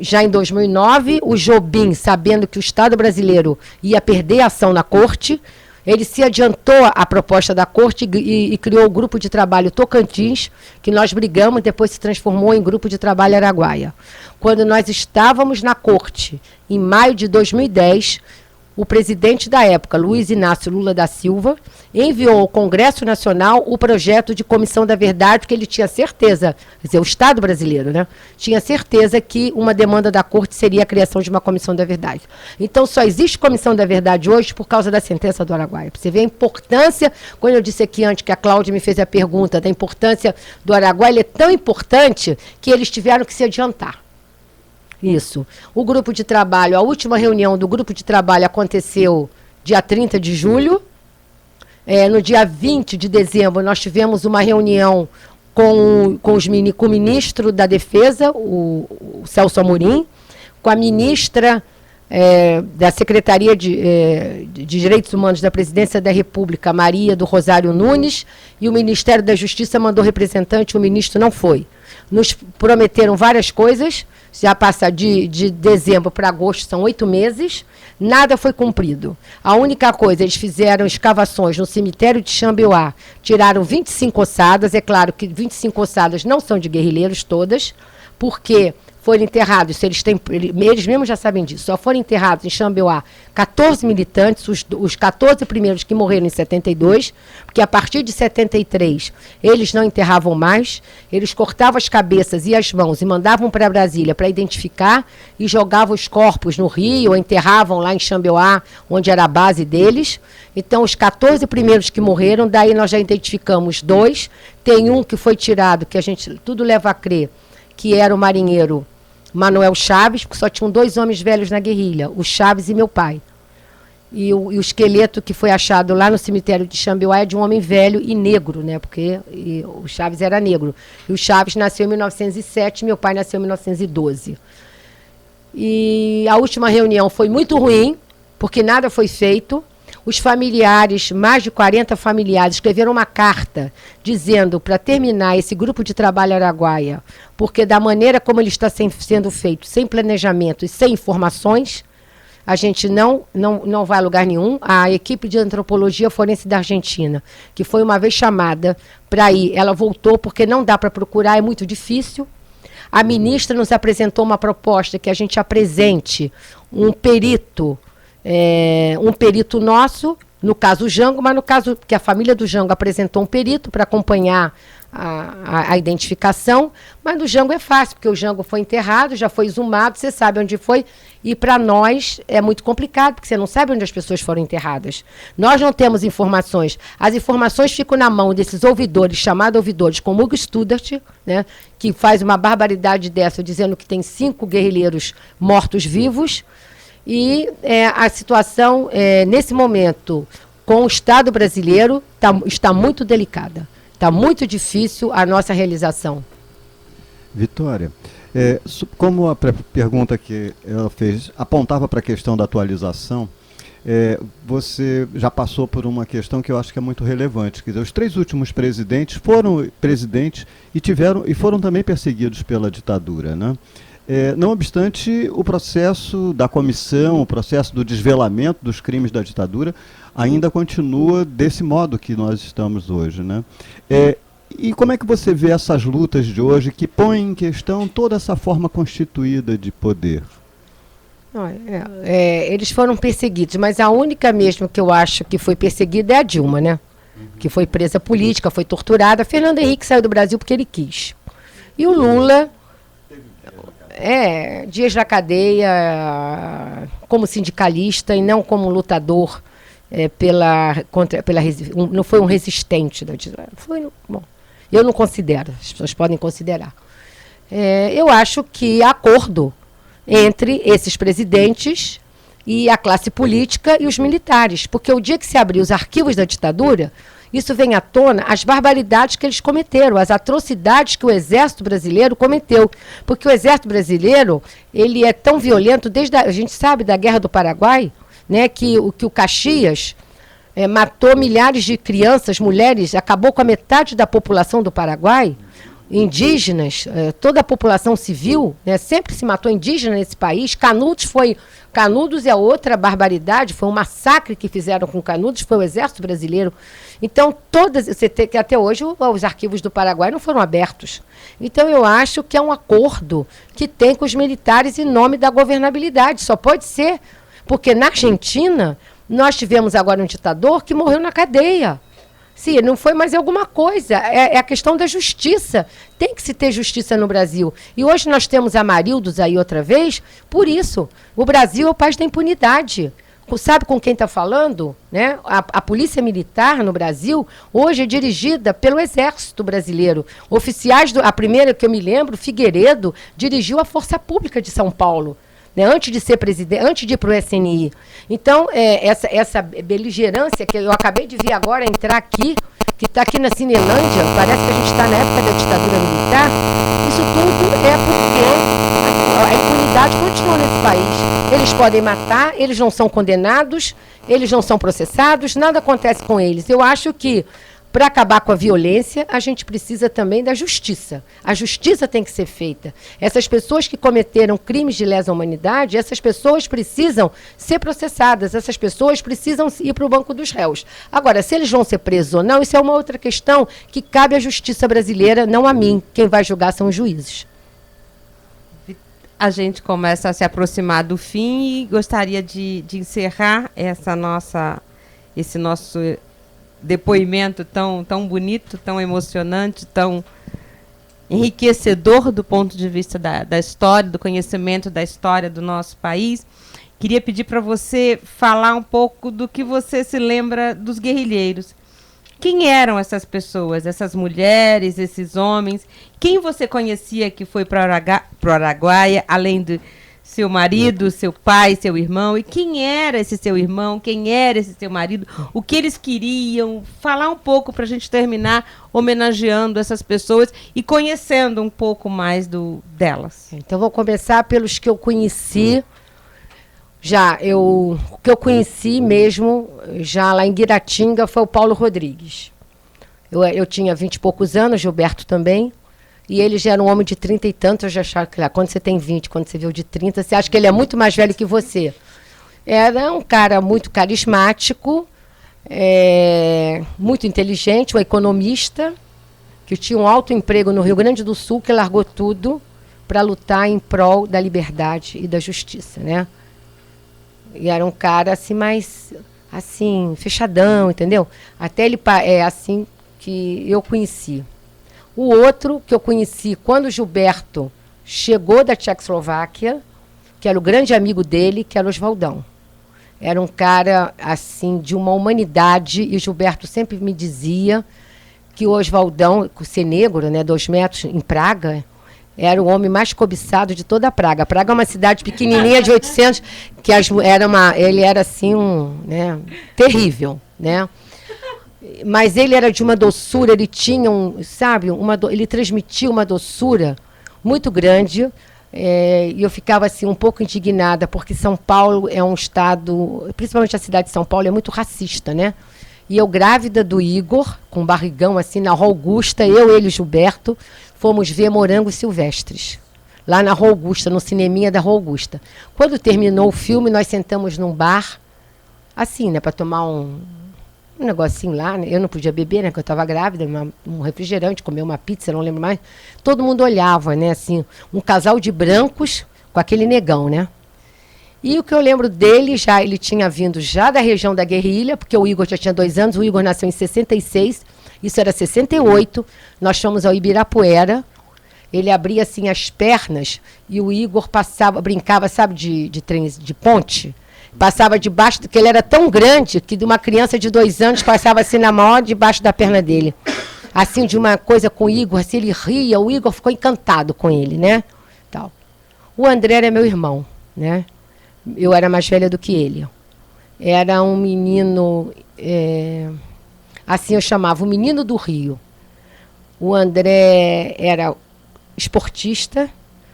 já em 2009, o Jobim, sabendo que o Estado brasileiro ia perder a ação na Corte, ele se adiantou à proposta da corte e criou o grupo de trabalho Tocantins, que nós brigamos, depois se transformou em grupo de trabalho Araguaia. Quando nós estávamos na corte, em maio de 2010, o presidente da época, Luiz Inácio Lula da Silva, enviou ao Congresso Nacional o projeto de Comissão da Verdade, porque ele tinha certeza, quer dizer, o Estado brasileiro, né, tinha certeza que uma demanda da Corte seria a criação de uma Comissão da Verdade. Então, só existe Comissão da Verdade hoje por causa da sentença do Araguaia. Você vê a importância, quando eu disse aqui antes que a Cláudia me fez a pergunta da importância do Araguaia, ele é tão importante que eles tiveram que se adiantar. Isso. O grupo de trabalho, a última reunião do grupo de trabalho aconteceu dia 30 de julho. No dia 20 de dezembro, nós tivemos uma reunião com o ministro da Defesa, o Celso Amorim, com a ministra da Secretaria de Direitos Humanos da Presidência da República, Maria do Rosário Nunes, e o Ministério da Justiça mandou representante, o ministro não foi. Nos prometeram várias coisas, já passa de dezembro para agosto, são 8 meses, nada foi cumprido. A única coisa, eles fizeram escavações no cemitério de Xambioá, tiraram 25 ossadas, é claro que 25 ossadas não são de guerrilheiros todas, porque foram enterrados, eles mesmos já sabem disso, só foram enterrados em Xambioá 14 militantes, os 14 primeiros que morreram em 72, porque a partir de 73 eles não enterravam mais, eles cortavam as cabeças e as mãos e mandavam para Brasília para identificar e jogavam os corpos no rio ou enterravam lá em Xambioá, onde era a base deles. Então, os 14 primeiros que morreram, daí nós já identificamos 2, tem um que foi tirado, que a gente tudo leva a crer, que era o marinheiro Manuel Chaves, porque só tinham 2 homens velhos na guerrilha, o Chaves e meu pai. E o esqueleto que foi achado lá no cemitério de Xambioá é de um homem velho e negro, né? Porque o Chaves era negro. E o Chaves nasceu em 1907, meu pai nasceu em 1912. E a última reunião foi muito ruim, porque nada foi feito. Os familiares, mais de 40 familiares, escreveram uma carta dizendo para terminar esse grupo de trabalho Araguaia, porque da maneira como ele está sendo feito, sem planejamento e sem informações, a gente não vai a lugar nenhum. A equipe de antropologia forense da Argentina, que foi uma vez chamada para ir, ela voltou porque não dá para procurar, é muito difícil. A ministra nos apresentou uma proposta que a gente apresente um perito nosso, no caso o Jango, mas no caso que a família do Jango apresentou um perito para acompanhar a identificação, mas do Jango é fácil, porque o Jango foi enterrado, já foi exumado, você sabe onde foi, e para nós é muito complicado, porque você não sabe onde as pessoas foram enterradas. Nós não temos informações, as informações ficam na mão desses ouvidores, chamados ouvidores, como Hugo Studart, né, que faz uma barbaridade dessa, dizendo que tem 5 guerrilheiros mortos-vivos. E a situação, nesse momento, com o Estado brasileiro, está muito delicada. Está muito difícil a nossa realização. Vitória, como a pergunta que ela fez apontava para a questão da atualização, você já passou por uma questão que eu acho que é muito relevante. Quer dizer, os 3 últimos presidentes foram presidentes e foram também perseguidos pela ditadura, né? Não obstante, o processo da comissão, o processo do desvelamento dos crimes da ditadura ainda continua desse modo que nós estamos hoje, né? E como é que você vê essas lutas de hoje que põem em questão toda essa forma constituída de poder? Eles foram perseguidos, mas a única mesmo que eu acho que foi perseguida é a Dilma, né? Que foi presa política, foi torturada. Fernando Henrique saiu do Brasil porque ele quis. E o Lula... dias na cadeia como sindicalista e não como lutador não foi um resistente da ditadura. Bom, eu não considero, as pessoas podem considerar. Eu acho que há acordo entre esses presidentes e a classe política e os militares, porque o dia que se abrir os arquivos da ditadura, isso vem à tona as barbaridades que eles cometeram, as atrocidades que o Exército Brasileiro cometeu. Porque o Exército Brasileiro, ele é tão violento, a gente sabe da Guerra do Paraguai, né, que o Caxias matou milhares de crianças, mulheres, acabou com a metade da população do Paraguai. indígenas, toda a população civil, né, sempre se matou indígena nesse país. Canudos é outra barbaridade, foi um massacre que fizeram com Canudos, foi o Exército Brasileiro. Então, que até hoje os arquivos do Paraguai não foram abertos. Então, eu acho que é um acordo que tem com os militares em nome da governabilidade. Só pode ser, porque na Argentina, nós tivemos agora um ditador que morreu na cadeia. Sim, não foi mais alguma coisa, é a questão da justiça. Tem que se ter justiça no Brasil. E hoje nós temos Amarildos aí outra vez, por isso. O Brasil é o país da impunidade. Sabe com quem está falando? Né? A Polícia Militar no Brasil hoje é dirigida pelo Exército Brasileiro. Oficiais, a primeira que eu me lembro, Figueiredo, dirigiu a Força Pública de São Paulo. Né, antes de ser presidente, antes de ir para o SNI. Então, essa beligerância que eu acabei de ver agora entrar aqui, que está aqui na Cinelândia, parece que a gente está na época da ditadura militar, isso tudo é porque a impunidade continua nesse país. Eles podem matar, eles não são condenados, eles não são processados, nada acontece com eles. Eu acho que para acabar com a violência, a gente precisa também da justiça. A justiça tem que ser feita. Essas pessoas que cometeram crimes de lesa humanidade, essas pessoas precisam ser processadas, essas pessoas precisam ir para o banco dos réus. Agora, se eles vão ser presos ou não, isso é uma outra questão que cabe à justiça brasileira, não a mim. Quem vai julgar são os juízes. A gente começa a se aproximar do fim e gostaria de encerrar esse nosso depoimento tão bonito, tão emocionante, tão enriquecedor do ponto de vista da história, do conhecimento da história do nosso país. Queria pedir para você falar um pouco do que você se lembra dos guerrilheiros. Quem eram essas pessoas, essas mulheres, esses homens? Quem você conhecia que foi para o Araguaia, além de seu marido, seu pai, seu irmão? E quem era esse seu irmão? Quem era esse seu marido? O que eles queriam? Falar um pouco para a gente terminar homenageando essas pessoas e conhecendo um pouco mais delas. Então, vou começar pelos que eu conheci. O que eu conheci mesmo, já lá em Guiratinga, foi o Paulo Rodrigues. Eu tinha 20 e poucos anos, Gilberto também. E ele já era um homem de 30 e tantos, eu já achava que quando você tem 20, quando você viu de 30, você acha que ele é muito mais velho que você. Era um cara muito carismático, muito inteligente, um economista, que tinha um alto emprego no Rio Grande do Sul, que largou tudo para lutar em prol da liberdade e da justiça, né? E era um cara assim, mais assim, fechadão, entendeu? Até ele é assim que eu conheci. O outro que eu conheci quando o Gilberto chegou da Tchecoslováquia, que era o grande amigo dele, que era o Oswaldão. Era um cara, assim, de uma humanidade, e o Gilberto sempre me dizia que o Oswaldão, ser negro, né, 2 metros, em Praga, era o homem mais cobiçado de toda a Praga. Praga é uma cidade pequenininha de 800, que ele era, assim, terrível, né? Mas ele era de uma doçura, ele tinha ele transmitia uma doçura muito grande, e eu ficava assim um pouco indignada, porque São Paulo é um estado, principalmente a cidade de São Paulo, é muito racista, né? E eu grávida do Igor, com barrigão assim, na Rua Augusta, ele e Gilberto, fomos ver Morangos Silvestres, lá na Rua Augusta, no cineminha da Rua Augusta. Quando terminou o filme, nós sentamos num bar, assim, né, para tomar um negocinho lá, né? Eu não podia beber, né, porque eu estava grávida, um refrigerante, comer uma pizza, não lembro mais. Todo mundo olhava, né, assim, um casal de brancos com aquele negão, né? E o que eu lembro dele, ele tinha vindo já da região da guerrilha, porque o Igor já tinha 2 anos, o Igor nasceu em 66, isso era 68, nós fomos ao Ibirapuera, ele abria assim as pernas e o Igor brincava, sabe, de ponte? Passava debaixo, que ele era tão grande que de uma criança de 2 anos passava assim na maior debaixo da perna dele. Assim, de uma coisa com o Igor, assim, ele ria, o Igor ficou encantado com ele, né? Tal. O André era meu irmão, né? Eu era mais velha do que ele. Era um menino, assim eu chamava, o menino do Rio. O André era esportista,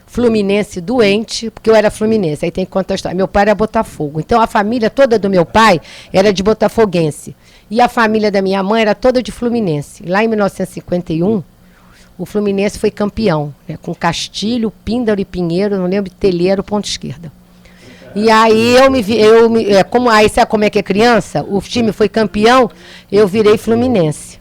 fluminense doente, porque eu era fluminense, aí tem que contar a história. Meu pai era Botafogo, então a família toda do meu pai era de botafoguense. E a família da minha mãe era toda de fluminense. Lá em 1951, o Fluminense foi campeão, né, com Castilho, Píndaro e Pinheiro, não lembro, Telheiro, ponta esquerda. E aí aí sabe como é que é criança? O time foi campeão, eu virei Fluminense.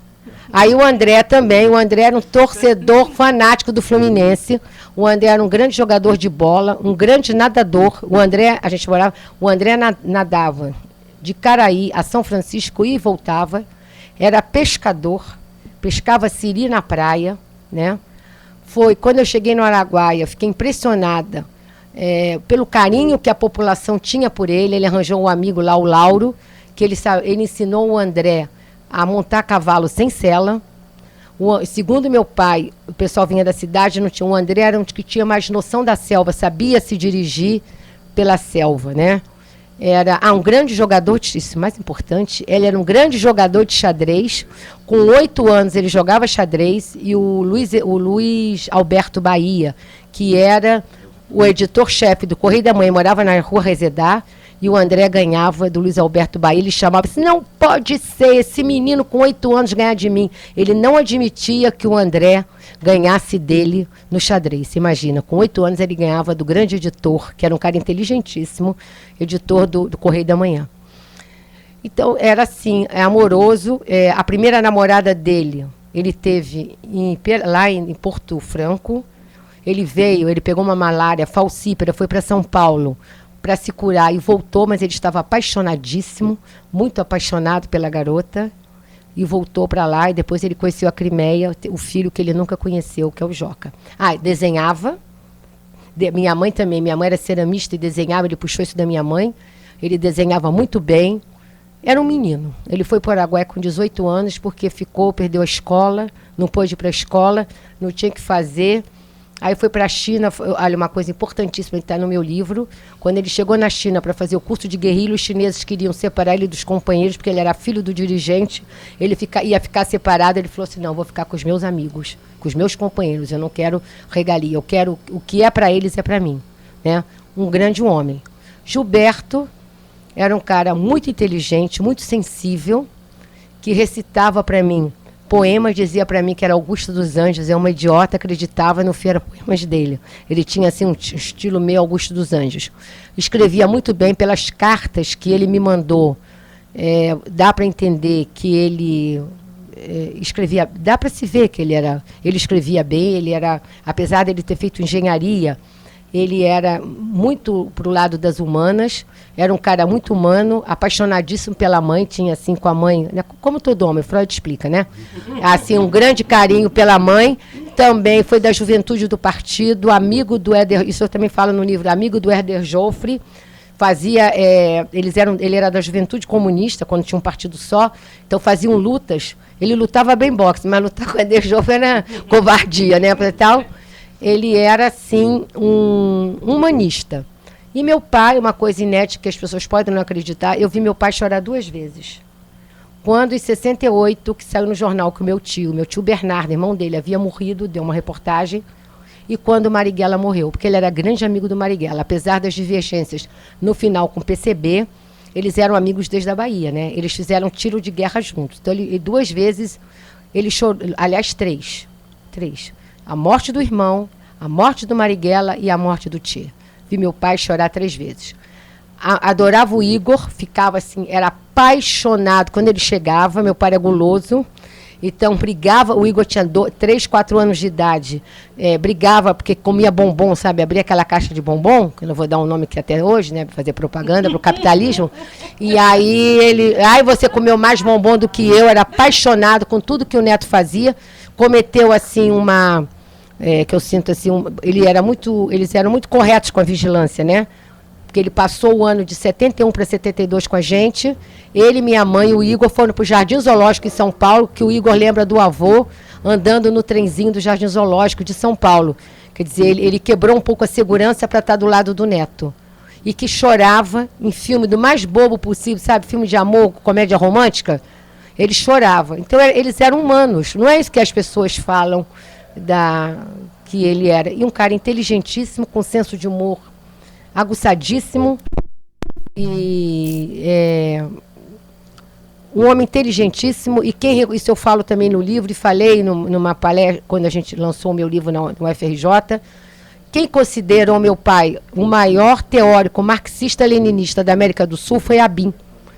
Aí o André também, o André era um torcedor fanático do Fluminense. O André era um grande jogador de bola, um grande nadador. O André nadava de Caraí a São Francisco e voltava. Era pescador, pescava siri na praia, né? Foi quando eu cheguei no Araguaia, fiquei impressionada pelo carinho que a população tinha por ele. Ele arranjou um amigo lá, o Lauro, que ele ensinou o André a montar cavalo sem sela. Segundo meu pai, o pessoal vinha da cidade, não tinha. O André era um que tinha mais noção da selva, sabia se dirigir pela selva, né? Era um grande jogador, isso mais importante, ele era um grande jogador de xadrez. Com 8 anos ele jogava xadrez, e o Luiz Alberto Bahia, que era o editor-chefe do Correio da Manhã, morava na Rua Resedar, e o André ganhava do Luiz Alberto Bahia. Ele chamava assim: não pode ser esse menino com 8 anos ganhar de mim. Ele não admitia que o André ganhasse dele no xadrez. Você imagina, com 8 anos ele ganhava do grande editor, que era um cara inteligentíssimo, editor do Correio da Manhã. Então, era assim, amoroso. A primeira namorada dele, ele teve lá em Porto Franco. Ele pegou uma malária falcípara, foi para São Paulo para se curar e voltou, mas ele estava apaixonadíssimo, muito apaixonado pela garota, e voltou para lá. E depois ele conheceu a Crimeia, o filho que ele nunca conheceu, que é o Joca. Desenhava. Minha mãe também, minha mãe era ceramista e desenhava, ele puxou isso da minha mãe. Ele desenhava muito bem. Era um menino. Ele foi para o Araguaia com 18 anos porque perdeu a escola, não pôde ir para a escola, não tinha que fazer. Aí foi para a China. Olha, uma coisa importantíssima que está no meu livro. Quando ele chegou na China para fazer o curso de guerrilha, os chineses queriam separar ele dos companheiros, porque ele era filho do dirigente. Ele ia ficar separado. Ele falou assim: não, vou ficar com os meus amigos, com os meus companheiros. Eu não quero regalia, eu quero o que é para eles, é para mim, né? Um grande homem. Gilberto era um cara muito inteligente, muito sensível, que recitava para mim poemas, dizia para mim que era Augusto dos Anjos. É uma idiota, acreditava, no fim era poemas dele. Ele tinha assim um estilo meio Augusto dos Anjos. Escrevia muito bem pelas cartas que ele me mandou. Dá para entender que ele escrevia, dá para se ver que ele escrevia bem. Ele era, apesar de ele ter feito engenharia, ele era muito pro lado das humanas, era um cara muito humano, apaixonadíssimo pela mãe, tinha assim com a mãe, né, como todo homem, Freud explica, né? Assim, um grande carinho pela mãe. Também foi da juventude do partido, amigo do Éder, isso eu também falo no livro, amigo do Éder Joffre. Ele era da juventude comunista, quando tinha um partido só, então faziam lutas. Ele lutava bem boxe, mas lutar com o Éder Joffre era covardia, né? Tal. Ele era, assim, um humanista. E meu pai, uma coisa inédita que as pessoas podem não acreditar, eu vi meu pai chorar 2 vezes. Quando, em 68, que saiu no jornal que o meu tio Bernardo, irmão dele, havia morrido, deu uma reportagem, e quando o Marighella morreu, porque ele era grande amigo do Marighella, apesar das divergências no final com o PCB, eles eram amigos desde a Bahia, né? Eles fizeram tiro de guerra juntos. Então, 2 vezes, ele chorou, aliás, 3. A morte do irmão, a morte do Marighella e a morte do tio. Vi meu pai chorar 3 vezes. Adorava o Igor, ficava assim, era apaixonado quando ele chegava. Meu pai era guloso, então brigava. O Igor tinha 3, 4 anos de idade, brigava porque comia bombom, sabe? Abria aquela caixa de bombom, que eu não vou dar um nome aqui até hoje, né? Para fazer propaganda para o capitalismo. E aí você comeu mais bombom do que eu. Era apaixonado com tudo que o neto fazia. Cometeu assim que eu sinto assim, eles eram muito corretos com a vigilância, né? Porque ele passou o ano de 71 para 72 com a gente. Ele, minha mãe e o Igor foram para o Jardim Zoológico em São Paulo, que o Igor lembra do avô andando no trenzinho do Jardim Zoológico de São Paulo. Quer dizer, ele quebrou um pouco a segurança para estar do lado do neto. E que chorava em filme do mais bobo possível, sabe? Filme de amor, comédia romântica. Ele chorava. Então, eles eram humanos. Não é isso que as pessoas falam que ele era. E um cara inteligentíssimo, com senso de humor aguçadíssimo. E um homem inteligentíssimo, e isso eu falo também no livro, e falei numa palestra, quando a gente lançou o meu livro no UFRJ, quem considerou meu pai o maior teórico marxista-leninista da América do Sul foi Abin.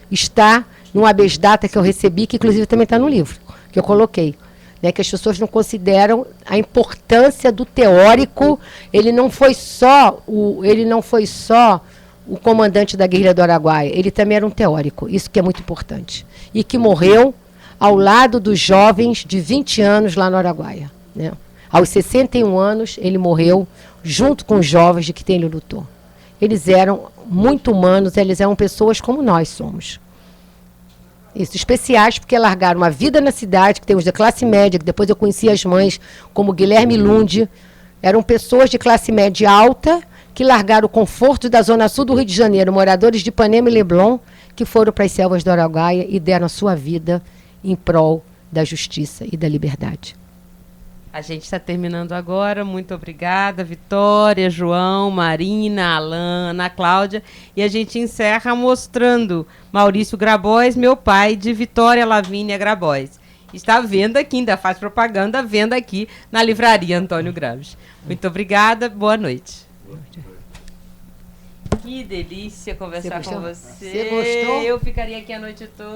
Está num habeas data que eu recebi, que inclusive também está no livro, que eu coloquei. Né, que as pessoas não consideram a importância do teórico. Ele não foi só o comandante da guerrilha do Araguaia, ele também era um teórico, isso que é muito importante. E que morreu ao lado dos jovens de 20 anos lá no Araguaia. Né? Aos 61 anos, ele morreu junto com os jovens de que ele lutou. Eles eram muito humanos, eles eram pessoas como nós somos. Isso, especiais, porque largaram uma vida na cidade, que tem os de classe média, que depois eu conheci as mães, como Guilherme Lund. Eram pessoas de classe média alta, que largaram o conforto da zona sul do Rio de Janeiro, moradores de Ipanema e Leblon, que foram para as selvas do Araguaia e deram a sua vida em prol da justiça e da liberdade. A gente está terminando agora. Muito obrigada, Vitória, João, Marina, Alan, Ana Cláudia. E a gente encerra mostrando Maurício Grabois, meu pai, de Vitória Lavínia Grabois. Está à venda aqui, ainda faz propaganda, à venda aqui na livraria Antônio Gramsci. Muito obrigada, boa noite. Que delícia conversar com você. Você gostou? Eu ficaria aqui a noite toda.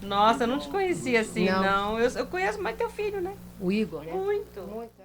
Nossa, eu não te conhecia assim, não. Eu conheço mais teu filho, né? O Igor, né? Muito. Muito.